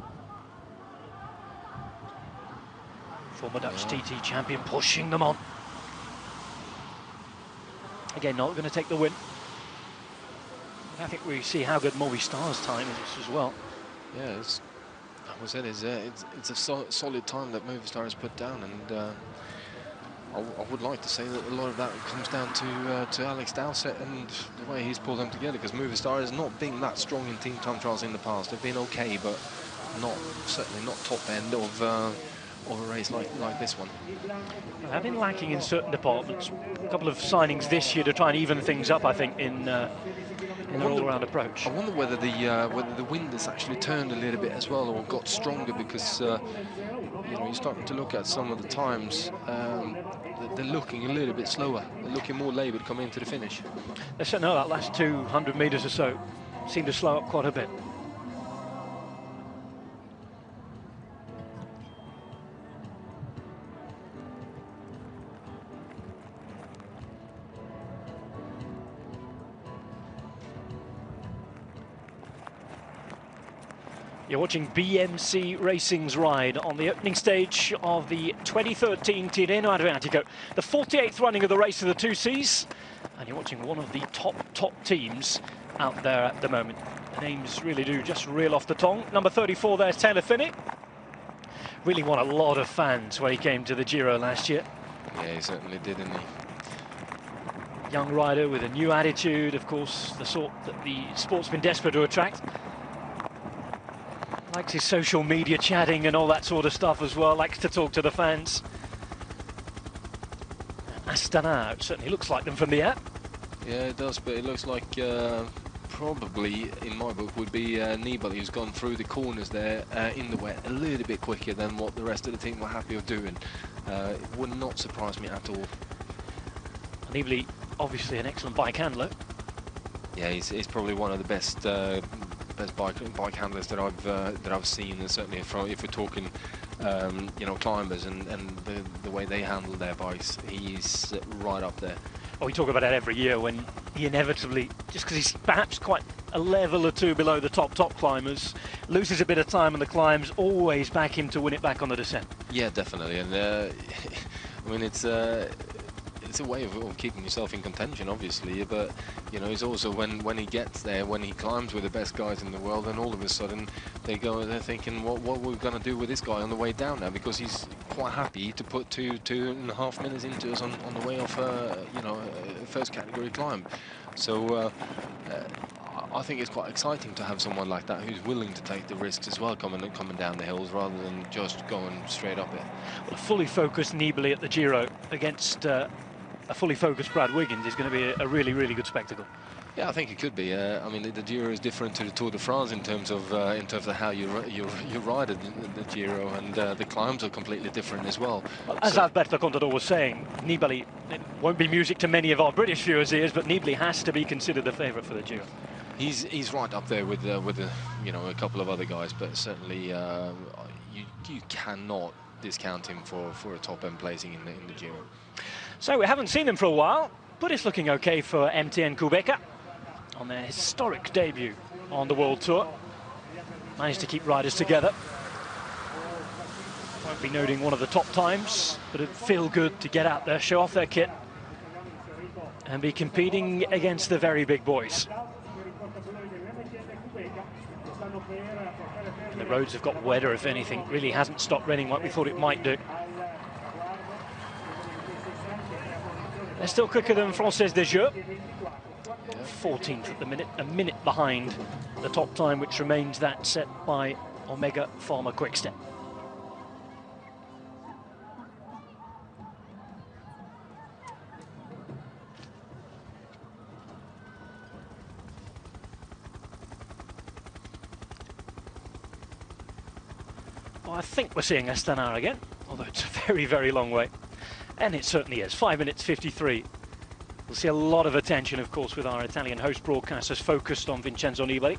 Former Dutch TT champion pushing them on. Again, not going to take the win. I think we see how good Movistar's time is as well. Yeah, it's a solid time that Movistar has put down, and I would like to say that a lot of that comes down to Alex Dowsett and the way he's pulled them together, because Movistar has not been that strong in team time trials in the past. They've been okay, but certainly not top end of a race like this one. They've been lacking in certain departments. A couple of signings this year to try and even things up, I think, in their all-round approach. I wonder whether the wind has actually turned a little bit as well, or got stronger, because you know, you're starting to look at some of the times. They're looking a little bit slower. They're looking more laboured coming into the finish. They said no, that last 200 metres or so seemed to slow up quite a bit. You're watching BMC Racing's ride on the opening stage of the 2013 Tirreno Adriatico, the 48th running of the race of the 2Cs, and you're watching one of the top teams out there at the moment. The names really do just reel off the tongue. Number 34 there's Taylor Phinney. Really won a lot of fans when he came to the Giro last year. Yeah, he certainly did, didn't he? Young rider with a new attitude, of course, the sort that the sport's been desperate to attract. Likes his social media chatting and all that sort of stuff as well, likes to talk to the fans. Astana, it certainly looks like them from the air. Yeah, it does, but it looks like probably, in my book, would be Nibali, who's gone through the corners there in the wet a little bit quicker than what the rest of the team were happy of doing. It would not surprise me at all. Nibali, obviously an excellent bike handler. Yeah, he's probably one of the best bike handlers that I've seen, and certainly if we're talking you know, climbers and the way they handle their bikes, he's right up there. Oh, we talk about that every year when he inevitably, just because he's perhaps quite a level or two below the top climbers, loses a bit of time on the climbs, always back him to win it back on the descent. Yeah, definitely, and I mean, it's a way of keeping yourself in contention, obviously, but you know, it's also when he gets there, when he climbs with the best guys in the world, and all of a sudden they're thinking, what we're going to do with this guy on the way down now, because he's quite happy to put 2.5 minutes into us on the way off you know, a first category climb. So I think it's quite exciting to have someone like that who's willing to take the risks as well, coming down the hills rather than just going straight up it. Well, a fully focused Nibali at the Giro against a fully focused Brad Wiggins is going to be a really, really good spectacle. Yeah, I think it could be. I mean, the Giro is different to the Tour de France in terms of how you ride the Giro, and the climbs are completely different as well. As so, Alberto Contador was saying, Nibali, it won't be music to many of our British viewers' ears, but Nibali has to be considered the favourite for the Giro. He's right up there with you know, a couple of other guys, but certainly you cannot discount him for a top-end placing in the Giro. So we haven't seen them for a while, but it's looking okay for MTN Kubeka on their historic debut on the World Tour. Managed to keep riders together. Won't be noting one of the top times, but it'd feel good to get out there, show off their kit, and be competing against the very big boys. And the roads have got wetter, if anything. Really hasn't stopped raining like we thought it might do. They're still quicker than Française des Jeux. 14th at the minute, a minute behind the top time, which remains that set by Omega Pharma Quickstep. Well, I think we're seeing Astana again, although it's a very, very long way. And it certainly is. 5 minutes 53 We'll see a lot of attention, of course, with our Italian host broadcasters focused on Vincenzo Nibali,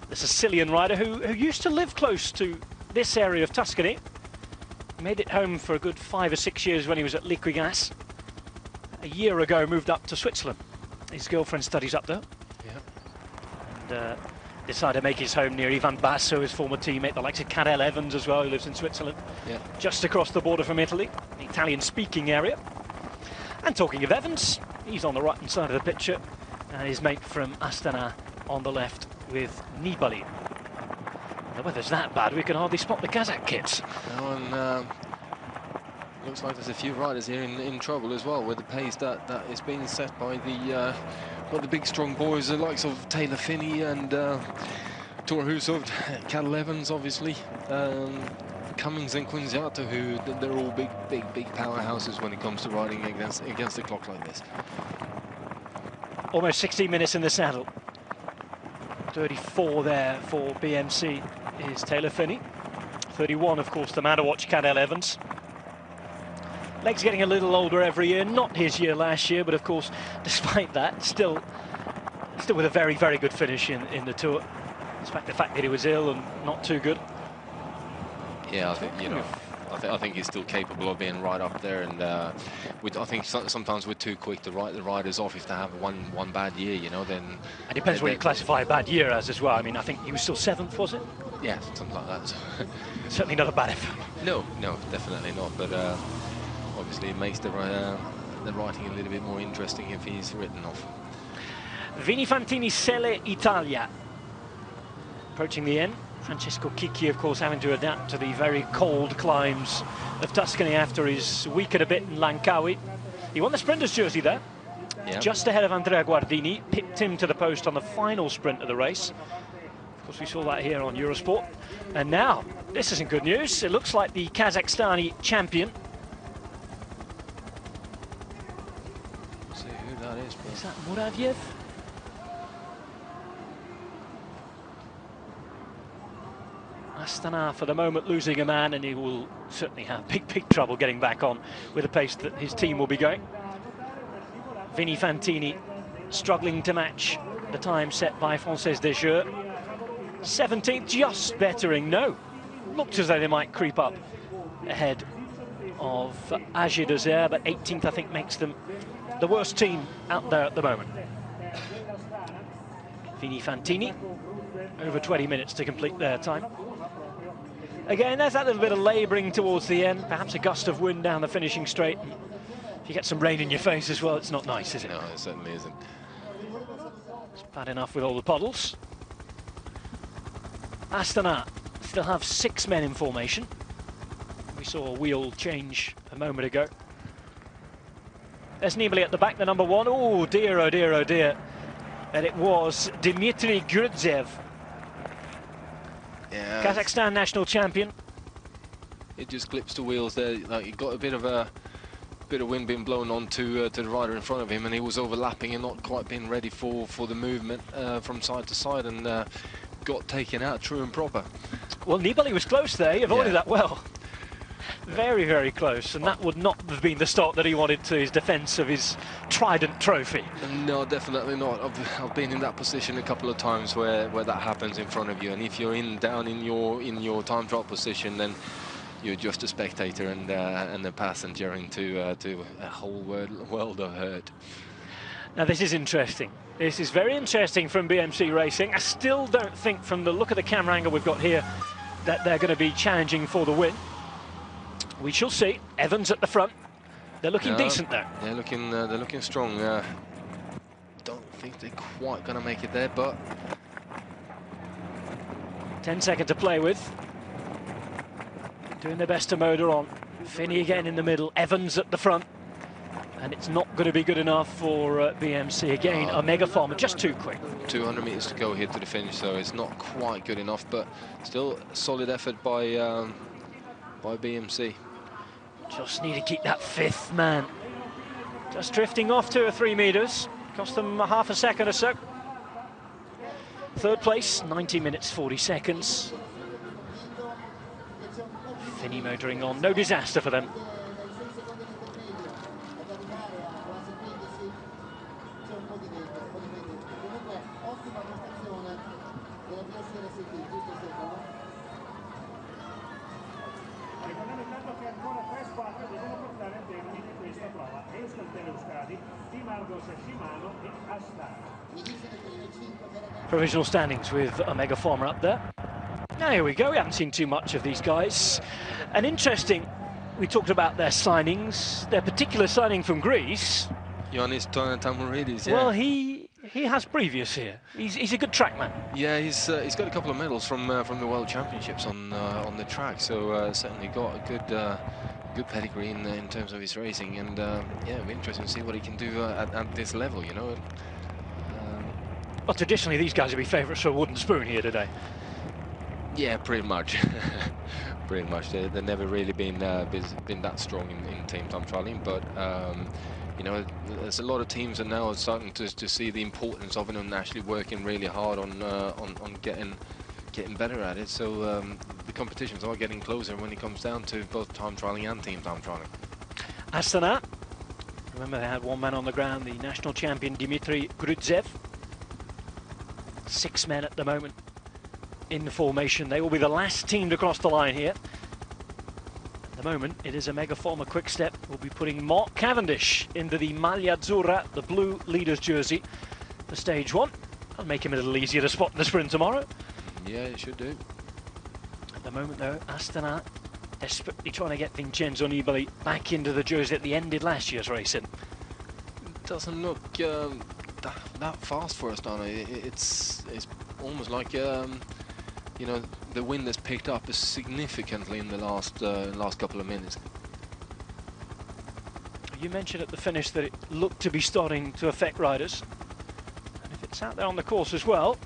the Sicilian rider who used to live close to this area of Tuscany. He made it home for a good 5 or 6 years when he was at Liquigas. A year ago, moved up to Switzerland. His girlfriend studies up there. Yeah. And decided to make his home near Ivan Basso, his former teammate, the likes of Cadel Evans as well, who lives in Switzerland. Yeah. Just across the border from Italy, the Italian-speaking area. And talking of Evans, he's on the right-hand side of the picture, and his mate from Astana on the left with Nibali. The weather's that bad, we can hardly spot the Kazakh kits. No, and looks like there's a few riders here in trouble as well, with the pace that is being set by the big strong boys, the likes of Taylor Finney and Tor Hushovd, Cadel Evans, obviously. Cummings and Quinziato, who they're all big powerhouses when it comes to riding against the clock like this. Almost 16 minutes in the saddle. 34 there for BMC is Taylor Finney. 31, of course, the man to watch, Cadel Evans. Legs getting a little older every year, not his year last year, but of course, despite that, still with a very, very good finish in the Tour. Despite the fact that he was ill and not too good. Yeah, I think I think he's still capable of being right up there, and I think sometimes we're too quick to write the riders off if they have one bad year, you know. Then it depends what you classify a bad year as well. I mean, I think he was still 7th, was it? Yeah, something like that. Certainly not a bad effort. No, definitely not. But obviously, it makes the writing a little bit more interesting if he's written off. Vini Fantini, Sele Italia. Approaching the end. Francesco Chicchi, of course, having to adapt to the very cold climbs of Tuscany after his week and a bit in Langkawi. He won the sprinter's jersey there, just ahead of Andrea Guardini, pipped him to the post on the final sprint of the race. Of course, we saw that here on Eurosport. And now, this isn't good news. It looks like the Kazakhstani champion. Let's see who that is. Is that Muravyev? Astana for the moment losing a man, and he will certainly have big trouble getting back on with the pace that his team will be going. Vini Fantini struggling to match the time set by Frances Desjeux. 17th, just bettering. No, looked as though they might creep up ahead of Agi Dessert, but 18th I think makes them the worst team out there at the moment. Vini Fantini, over 20 minutes to complete their time. Again, there's that little bit of labouring towards the end, perhaps a gust of wind down the finishing straight. If you get some rain in your face as well, it's not nice, is it? No, it certainly isn't. It's bad enough with all the puddles. Astana still have 6 men in formation. We saw a wheel change a moment ago. There's Nibali at the back, the number 1. Oh dear, oh dear, oh dear. And it was Dmitry Grudzev. Yeah, Kazakhstan national champion. It just clips the wheels there. Like, he got a bit of wind being blown onto to the rider in front of him, and he was overlapping and not quite being ready for the movement from side to side, and got taken out true and proper. Well, Nibali was close there. He avoided that well. Very, very close, and that would not have been the start that he wanted to his defence of his Trident trophy. No, definitely not. I've been in that position a couple of times where that happens in front of you, and if you're down in your time trial position, then you're just a spectator and a passenger into a whole world of hurt. Now this is interesting. This is very interesting from BMC Racing. I still don't think, from the look of the camera angle we've got here, that they're going to be challenging for the win. We shall see. Evans at the front. They're looking decent though. They're looking strong. Don't think they're quite going to make it there, but 10 seconds to play with. Doing their best to motor on. Finney again in the middle. Evans at the front. And it's not going to be good enough for BMC. Again, a mega farmer, just too quick. 200 meters to go here to the finish, so it's not quite good enough, but still a solid effort by BMC. Just need to keep that 5th man. Just drifting off 2 or 3 meters. Cost them half a second or so. 3rd place, 90 minutes 40 seconds. Finney motoring on, no disaster for them. Provisional standings with Omega Pharma up there. Now here we go, we haven't seen too much of these guys. And interesting, we talked about their signings, their particular signing from Greece. Ioannis Tamouridis, yeah. Well, he has previous here. He's a good trackman. Yeah, he's got a couple of medals from the World Championships on the track, so certainly got a good pedigree in terms of his racing, and yeah, it'll be interesting to see what he can do at this level, you know. Well, traditionally these guys would be favourites for a wooden spoon here today. Yeah, pretty much. Pretty much. They've never really been that strong in team time trialing, but you know, there's a lot of teams that now are starting to see the importance of it and actually working really hard on getting better at it. So the competitions are getting closer when it comes down to both time trialing and team time trialing. Astana, remember they had one man on the ground, the national champion Dimitri Grudzev. 6 men at the moment in the formation. They will be the last team to cross the line here. At the moment, it is Omega Pharma Quick Step. We'll be putting Mark Cavendish into the Maglia Azzurra, the blue leader's jersey, for stage 1. That'll make him a little easier to spot in the sprint tomorrow. Yeah, it should do. At the moment, though, Astana desperately trying to get Vincenzo Nibali back into the jersey that they ended last year's racing. It doesn't look that fast for Astana. It's almost like you know, the wind has picked up significantly in the last couple of minutes. You mentioned at the finish that it looked to be starting to affect riders, and if it's out there on the course as well,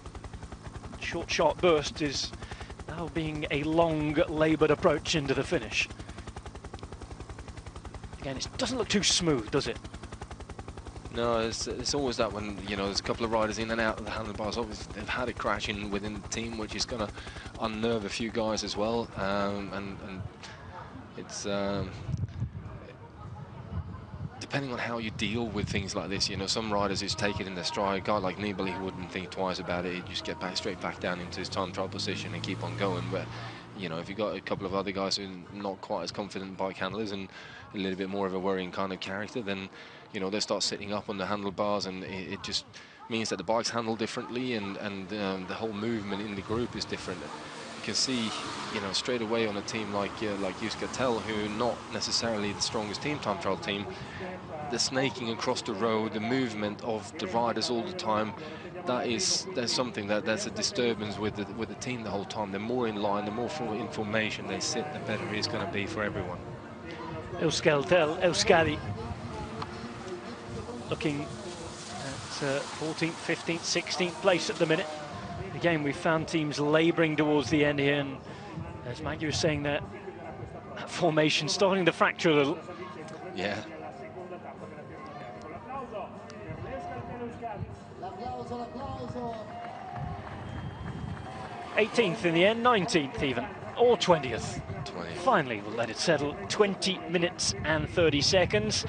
short sharp burst is now being a long laboured approach into the finish. Again, it doesn't look too smooth, does it? No, it's always that when, you know, there's a couple of riders in and out of the handlebars. Obviously, they've had a crash within the team, which is going to unnerve a few guys as well. And it's depending on how you deal with things like this. You know, some riders just take it in their stride. A guy like Nibali, he wouldn't think twice about it. He'd just get straight back down into his time trial position and keep on going. But you know, if you've got a couple of other guys who are not quite as confident bike handlers and a little bit more of a worrying kind of character, then you know, they start sitting up on the handlebars, and it just means that the bikes handle differently, and the whole movement in the group is different. You can see, you know, straight away on a team like Euskaltel, who are not necessarily the strongest team time trial team, the snaking across the road, the movement of the riders all the time, there's something that's a disturbance with the team the whole time. The more in line, the more in formation they sit, the better it is going to be for everyone. Euskadi looking at 14th, 15th, 16th place at the minute. Again, we found teams labouring towards the end here, and as Maggie was saying, that formation starting to fracture a little. Yeah. '18th in the end, 19th even, or 20th. 20th. Finally, we'll let it settle. 20 minutes and 30 seconds.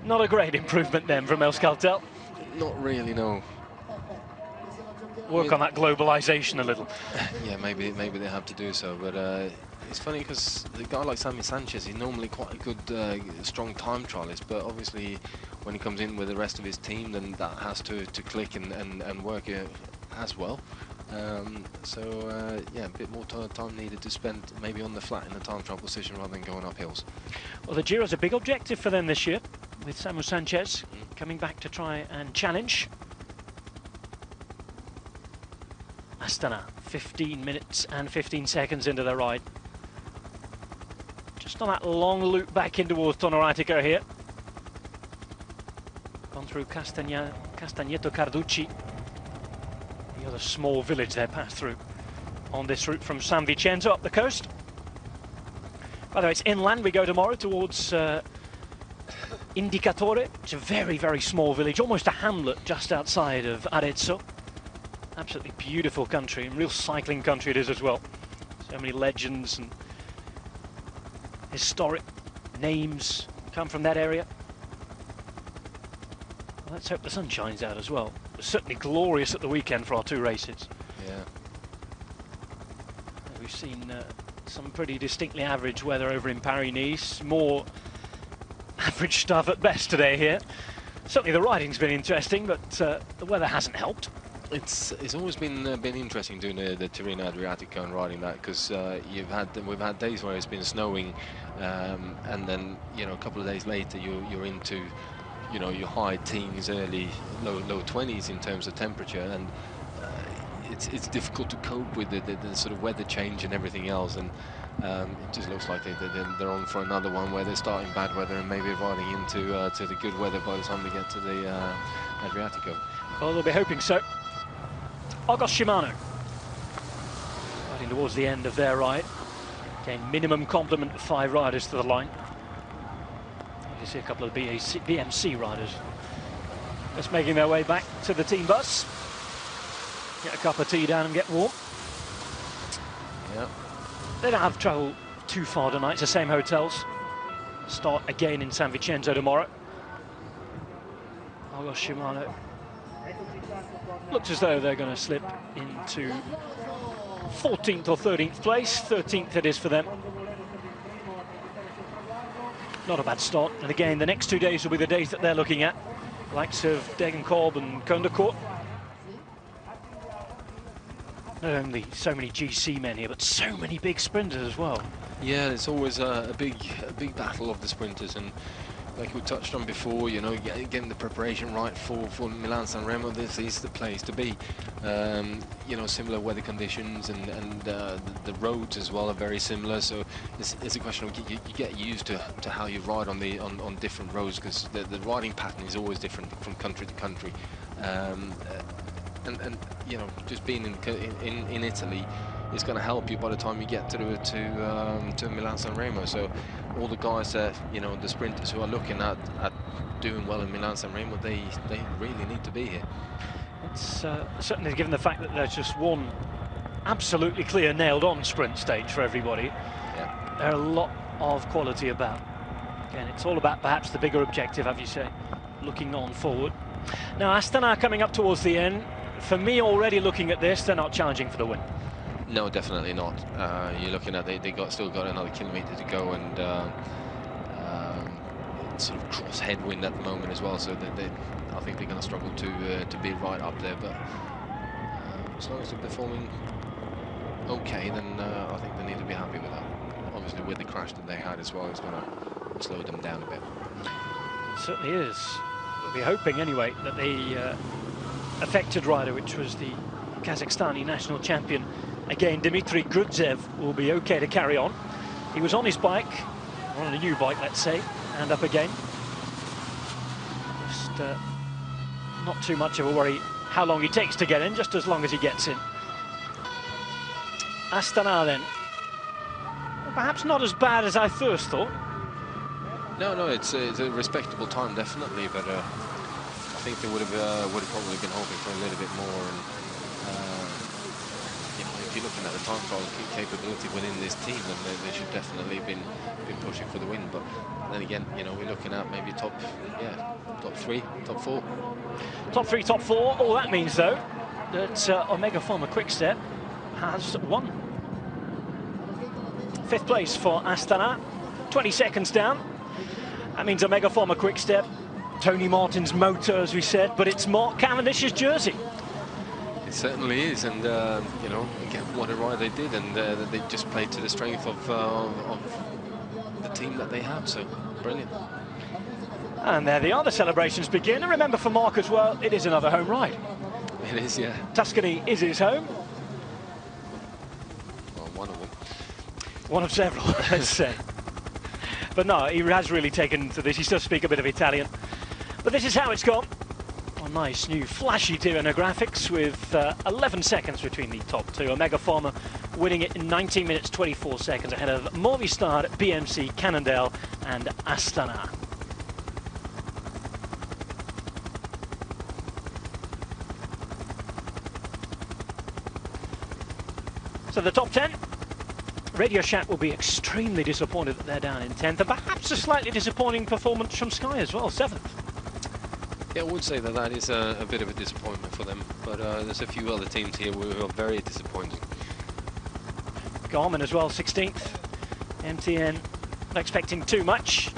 Not a great improvement then from Euskaltel. Not really, no. Work on that globalisation a little. Yeah, maybe they have to do so, but it's funny because the guy like Sammy Sanchez, he's normally quite a good, strong time trialist, but obviously when he comes in with the rest of his team, then that has to click and work as well. Yeah, a bit more time needed to spend maybe on the flat in the time trial position rather than going up hills. Well, the Giro's a big objective for them this year, with Samu Sanchez coming back to try and challenge. Astana, 15 minutes and 15 seconds into their ride. Just on that long loop back in towards Adriatico here. Gone through Castagneto Carducci. The other small village they passed through on this route from San Vincenzo up the coast. By the way, it's inland. We go tomorrow towards Indicatore. It's a very, very small village, almost a hamlet just outside of Arezzo. Absolutely beautiful country, and real cycling country it is as well. So many legends and historic names come from that area. Let's hope the sun shines out as well. It was certainly glorious at the weekend for our two races. Yeah. We've seen some pretty distinctly average weather over in Paris-Nice. More average stuff at best today here. Certainly the riding's been interesting, but the weather hasn't helped. It's always been interesting doing the Tirreno Adriatico and riding that, because we've had days where it's been snowing, and then a couple of days later you're into your high teens, early low 20s in terms of temperature, and it's difficult to cope with the sort of weather change and everything else, and it just looks like they're on for another one where they're starting bad weather and maybe riding into to the good weather by the time they get to the Adriatico. Well, they'll be hoping so. Argos Shimano riding towards the end of their ride. Again, minimum complement of 5 riders to the line. You see a couple of BMC riders just making their way back to the team bus. Get a cup of tea down and get warm. Yeah. They don't have to travel too far tonight. It's the same hotels. Start again in San Vincenzo tomorrow. Argos Shimano looks as though they're going to slip into 14th or 13th place. 13th it is for them. Not a bad start. And again, the next 2 days will be the days that they're looking at. The likes of Degenkolb and Kondercourt. Not only so many GC men here, but so many big sprinters as well. Yeah, it's always a big battle of the sprinters, and like we touched on before, getting the preparation right for Milan-San Remo. This is the place to be. Similar weather conditions, and the roads as well are very similar. So it's a question of you get used to how you ride on different roads, because the riding pattern is always different from country to country. And just being in Italy is going to help you by the time you get to Milan-San Remo. So all the guys that the sprinters who are looking at doing well in Milan-San Remo, they really need to be here. It's certainly, given the fact that there's just one absolutely clear nailed-on sprint stage for everybody. Yeah. There are a lot of quality about. Again, it's all about perhaps the bigger objective, as you say, looking on forward. Now, Astana coming up towards the end. For me, already looking at this, they're not challenging for the win. No, definitely not. You're looking at still got another kilometre to go, and it's sort of cross headwind at the moment as well. So I think they're going to struggle to be right up there. But as long as they're performing okay, then I think they need to be happy with that. Obviously, with the crash that they had as well, it's going to slow them down a bit. It certainly is. We'll be hoping anyway that the affected rider, which was the Kazakhstani national champion, again, Dmitry Grudzev, will be okay to carry on. He was on his bike, on a new bike, let's say, and up again. Just not too much of a worry how long he takes to get in, just as long as he gets in. Astana then. Well, perhaps not as bad as I first thought. No, it's a respectable time, definitely, but I think they would have probably been hoping for a little bit more. And if you're looking at the time trial capability within this team, then they should definitely been pushing for the win. But then again, we're looking at maybe top 3, top 4. Top 3, top 4. All that means, though, that Omega Pharma Quickstep has won. 5th place for Astana, 20 seconds down. That means Omega Pharma Quickstep, Tony Martin's motor, as we said, but it's Mark Cavendish's jersey. It certainly is, and again, what a ride they did, and they just played to the strength of the team that they have. So brilliant. And there they are. The celebrations begin. And remember, for Mark as well, it is another home ride. It is, yeah. Tuscany is his home. Well, one of them. One of several, let's say. But no, he has really taken to this. He does speak a bit of Italian. But this is how it's gone. Oh, nice new flashy Tirreno graphics with 11 seconds between the top two. Omega Pharma winning it in 19 minutes 24 seconds ahead of Movistar, BMC, Cannondale and Astana. So the top 10, Radio Shack will be extremely disappointed that they're down in 10th, and perhaps a slightly disappointing performance from Sky as well, 7th. Yeah, I would say that that is a bit of a disappointment for them, but there's a few other teams here who are very disappointing. Garmin as well, 16th. MTN not expecting too much.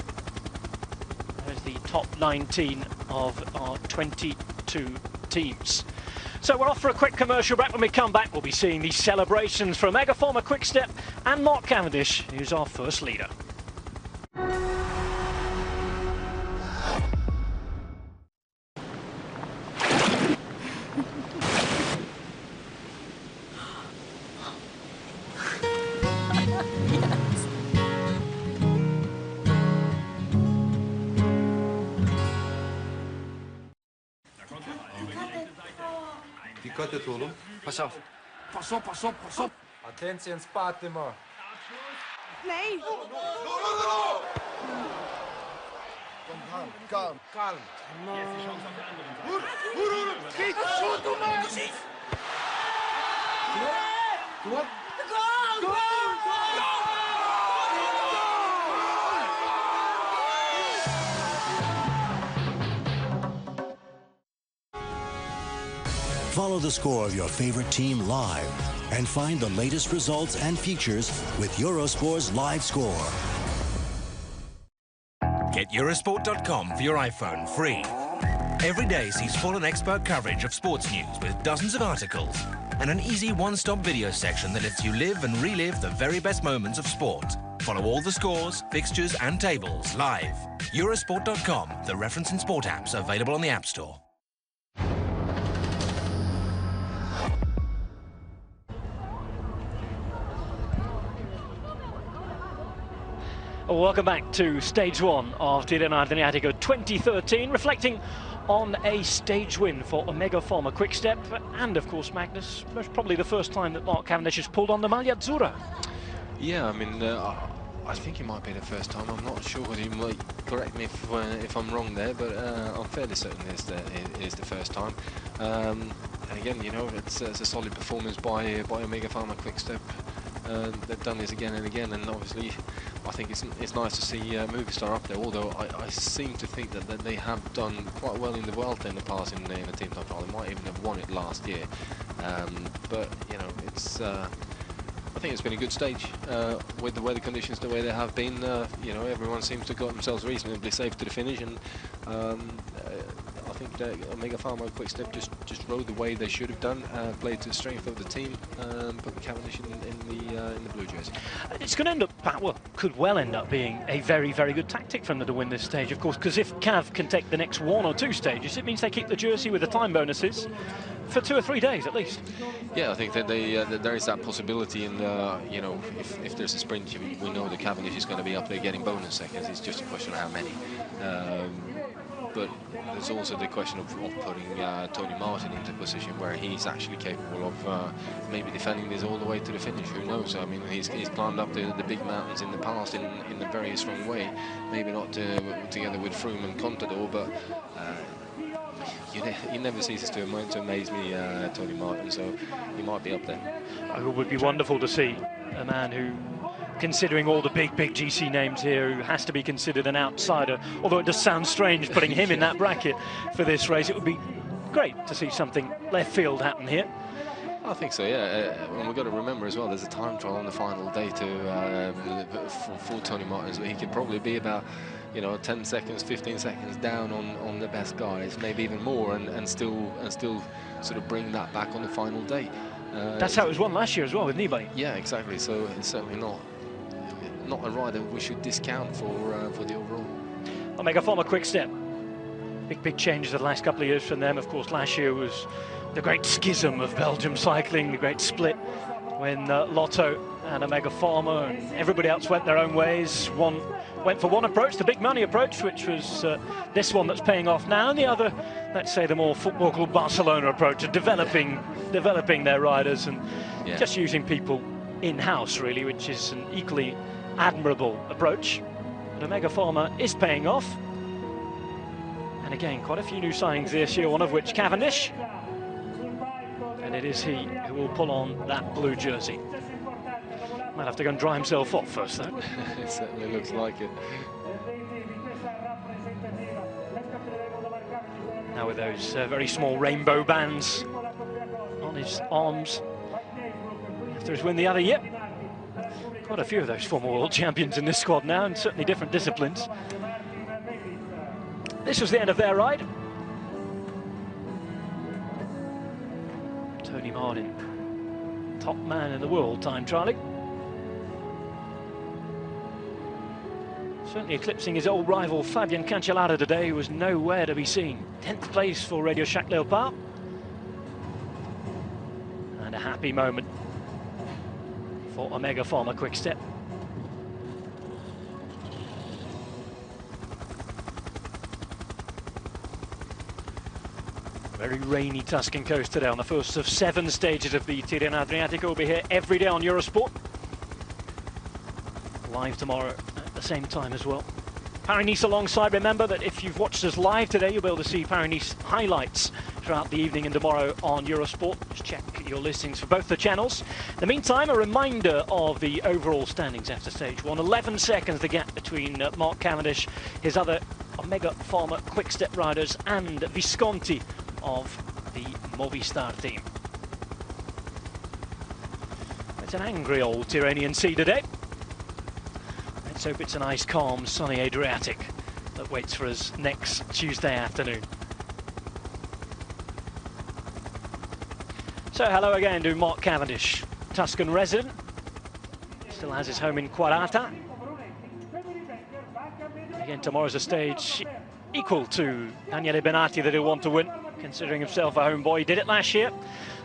There's the top 19 of our 22 teams. So we're off for a quick commercial break. When we come back, we'll be seeing the celebrations from Omega Pharma Quickstep and Mark Cavendish, who's our first leader. Dikkat et oğlum. Pass auf. Pass op, pass op, pass op. Attention, Spatimo. Nee. Kalm. Schiet, shoot, doe maar. Kom op. Follow the score of your favorite team live and find the latest results and features with Eurosport's live score. Get Eurosport.com for your iPhone free. Every day sees full and expert coverage of sports news with dozens of articles and an easy one-stop video section that lets you live and relive the very best moments of sport. Follow all the scores, fixtures and tables live. Eurosport.com, the reference in sport apps available on the App Store. Welcome back to stage one of Tirreno Adriatico 2013, reflecting on a stage win for Omega Pharma Quickstep, and of course, Magnus, most probably the first time that Mark Cavendish has pulled on the Maglia Azzurra. Yeah, I mean, I think it might be the first time. I'm not sure whether you might correct me if I'm wrong there, but I'm fairly certain it is the first time. And again, you know, it's a solid performance by Omega Pharma Quickstep. They've done this again and again, and obviously I think it's nice to see Movistar up there, although I seem to think that they have done quite well in the Vuelta in the past in a team time trial. They might even have won it last year, but you know, it's I think it's been a good stage with the weather conditions the way they have been. You know, everyone seems to have got themselves reasonably safe to the finish, and I think that Omega Pharma Quickstep just rode the way they should have done, played to the strength of the team, put Cavendish in the blue jersey. It's going to end up, well, could well end up being a very, very good tactic for them to win this stage, of course, because if Cav can take the next one or two stages, it means they keep the jersey with the time bonuses for 2 or 3 days at least. Yeah, I think that that there is that possibility, and you know, if there's a sprint, we know that Cavendish is going to be up there getting bonus seconds. It's just a question of how many. But there's also the question of putting Tony Martin into a position where he's actually capable of maybe defending this all the way to the finish. Who knows? I mean, he's climbed up the big mountains in the past in a very strong way. Maybe not together with Froome and Contador, but he never ceases to amaze me, Tony Martin. So he might be up there. It would be wonderful to see a man who, considering all the big GC names here, who has to be considered an outsider, although it does sound strange putting him in that bracket for this race. It would be great to see something left field happen here. I think so, yeah. And we've got to remember as well, there's a time trial on the final day for Tony Martin, so he could probably be about, you know, 10 seconds, 15 seconds down on the best guys, maybe even more, and still sort of bring that back on the final day. That's how it was won last year as well with Nibali. Yeah, exactly. So it's certainly not a rider we should discount for the overall. Omega Pharma Quickstep. Big changes the last couple of years from them. Of course, last year was the great schism of Belgium cycling, the great split when Lotto and Omega Pharma and everybody else went their own ways. One went for one approach, the big money approach, which was this one that's paying off now, and the other, let's say, the more Football Club Barcelona approach of developing their riders and just using people in-house, really, which is an equally admirable approach. But Omega Pharma is paying off. And again, quite a few new signings this year, one of which Cavendish. And it is he who will pull on that blue jersey. Might have to go and dry himself off first, though. It certainly looks like it. now with those very small rainbow bands on his arms after his win the other year. Quite a few of those former world champions in this squad now, and certainly different disciplines. This was the end of their ride. Tony Martin, top man in the world time trialling. Certainly eclipsing his old rival Fabian Cancellara today, who was nowhere to be seen. 10th place for Radio Shack Leopard. And a happy moment for Omega Pharma Quick-Step. Very rainy Tuscan coast today on the first of 7 stages of the Tirreno Adriatico. We'll be here every day on Eurosport. Live tomorrow at the same time as well. Paris-Nice alongside. Remember that if you've watched us live today, you'll be able to see Paris-Nice highlights throughout the evening and tomorrow on Eurosport. Just check your listings for both the channels. In the meantime, a reminder of the overall standings after stage 1. 11 seconds the gap between Mark Cavendish, his other Omega Pharma Quick-Step riders, and Visconti of the Movistar team. It's an angry old Tirrenian sea today. Let's hope it's a nice, calm, sunny Adriatic that waits for us next Tuesday afternoon. So hello again to Mark Cavendish, Tuscan resident. Still has his home in Quarata. Again, tomorrow's a stage equal to Daniele Benatti that he'll want to win, considering himself a home boy. He did it last year.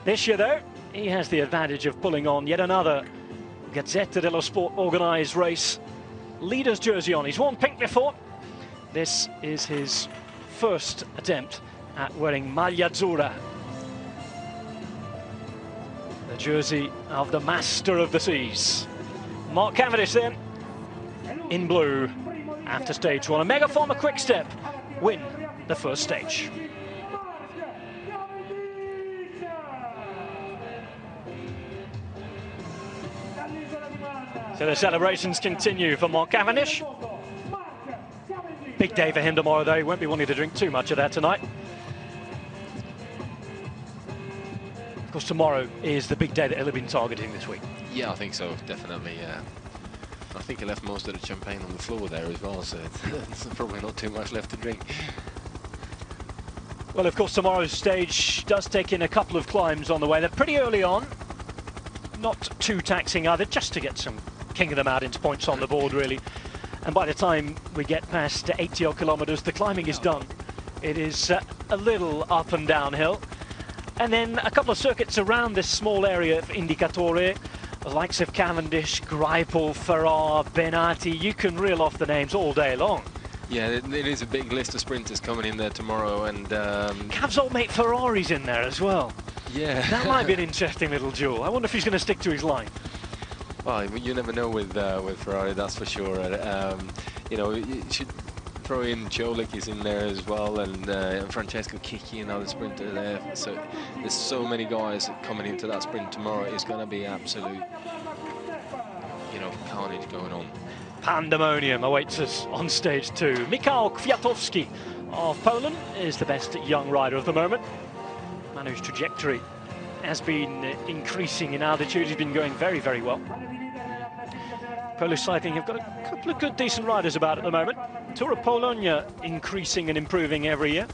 This year, though, he has the advantage of pulling on yet another Gazzetta dello Sport organised race. Leader's jersey on. He's worn pink before. This is his first attempt at wearing maglia azzurra, the jersey of the master of the seas. Mark Cavendish then, in blue, after stage 1. Omega Pharma Quick-Step win the first stage. So the celebrations continue for Mark Cavendish. Big day for him tomorrow, though. He won't be wanting to drink too much of that tonight. Of course, tomorrow is the big day that he'll have been targeting this week. Yeah, I think so, definitely, yeah. I think he left most of the champagne on the floor there as well, so there's probably not too much left to drink. Well, of course, tomorrow's stage does take in a couple of climbs on the way. They're pretty early on. Not too taxing either, just to get some King of the Mountains points on the board, really. And by the time we get past 80 odd kilometres, the climbing is done. It is a little up and downhill. And then a couple of circuits around this small area of Indicatore, the likes of Cavendish, Greipel, Ferrar, Benatti. You can reel off the names all day long. Yeah, it is a big list of sprinters coming in there tomorrow, and Cav's old mate Ferrari's in there as well. Yeah. That might be an interesting little duel. I wonder if he's going to stick to his line. Well, you never know with Ferrari, that's for sure. You know, you should throw in Cholik is in there as well, and Francesco Chicchi, another sprinter there. So there's so many guys coming into that sprint tomorrow. It's going to be absolute, you know, carnage going on. Pandemonium awaits us on stage 2. Michał Kwiatowski of Poland is the best young rider of the moment. Man whose trajectory has been increasing in altitude. He's been going very, very well. Polish cycling have got a couple of good, decent riders about at the moment. Tour of Polonia increasing and improving every year.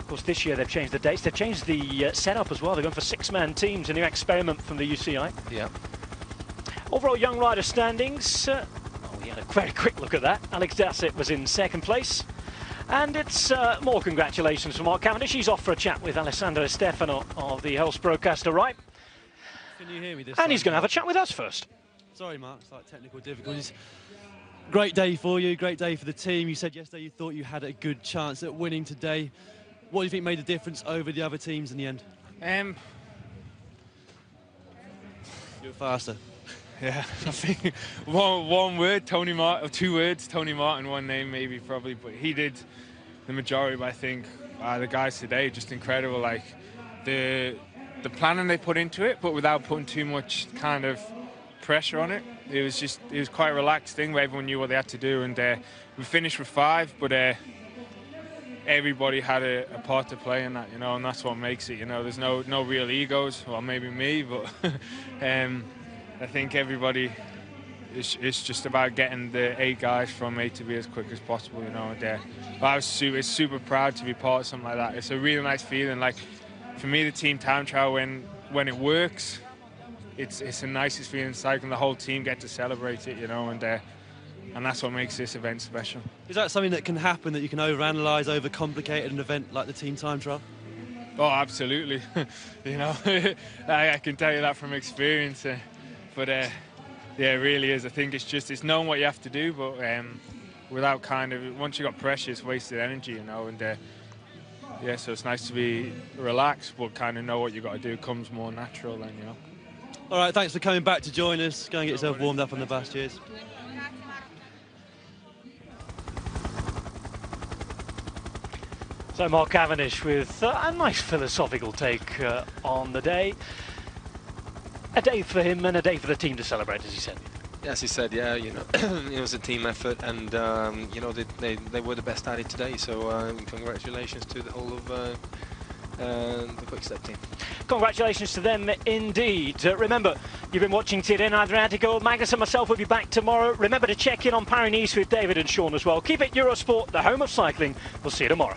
Of course, this year they've changed the dates. They've changed the setup as well. They're going for 6-man teams, a new experiment from the UCI. Yeah. Overall young rider standings. We had a very quick look at that. Alex Dassett was in 2nd place. And it's more congratulations for Mark Cavendish. He's off for a chat with Alessandro Stefano of the Health broadcaster, right? Can you hear me this And time? he's going to have a chat with us first. Sorry, Mark, it's like technical difficulties. Great day for you, great day for the team. You said yesterday you thought you had a good chance at winning today. What do you think made the difference over the other teams in the end? You were faster. Yeah, I think one word, Tony Martin, or 2 words, Tony Martin, one name maybe probably, but he did the majority. But I think the guys today just incredible, like the planning they put into it, but without putting too much kind of pressure on it. It was quite a relaxed thing where everyone knew what they had to do, and we finished with 5, but everybody had a part to play in that, you know, and that's what makes it, you know. There's no real egos, well, maybe me, but I think everybody, it's just about getting the 8 guys from A to B as quick as possible, you know. And I was super proud to be part of something like that. It's a really nice feeling. Like, for me, the team time trial, when it works, it's the nicest feeling in cycling. The whole team get to celebrate it, you know, and that's what makes this event special. Is that something that can happen, that you can overanalyze, overcomplicate an event like the team time trial? Oh, absolutely. You know, I can tell you that from experience. But yeah, it really is. I think it's knowing what you have to do, but without kind of, once you got pressure, it's wasted energy, you know. And yeah, so it's nice to be relaxed, but kind of know what you got to do comes more natural then, you know. All right, thanks for coming back to join us. Go and get yourself warmed up on the bus. Cheers. So Mark Cavendish with a nice philosophical take on the day. A day for him and a day for the team to celebrate, as he said. As he said, yeah, you know, it was a team effort, and you know, they were the best at it today. So congratulations to the whole of the Quick Step team. Congratulations to them indeed. Remember, you've been watching Tirreno Adriatico. Magnus and myself will be back tomorrow. Remember to check in on Paris-Nice with David and Sean as well. Keep it Eurosport, the home of cycling. We'll see you tomorrow.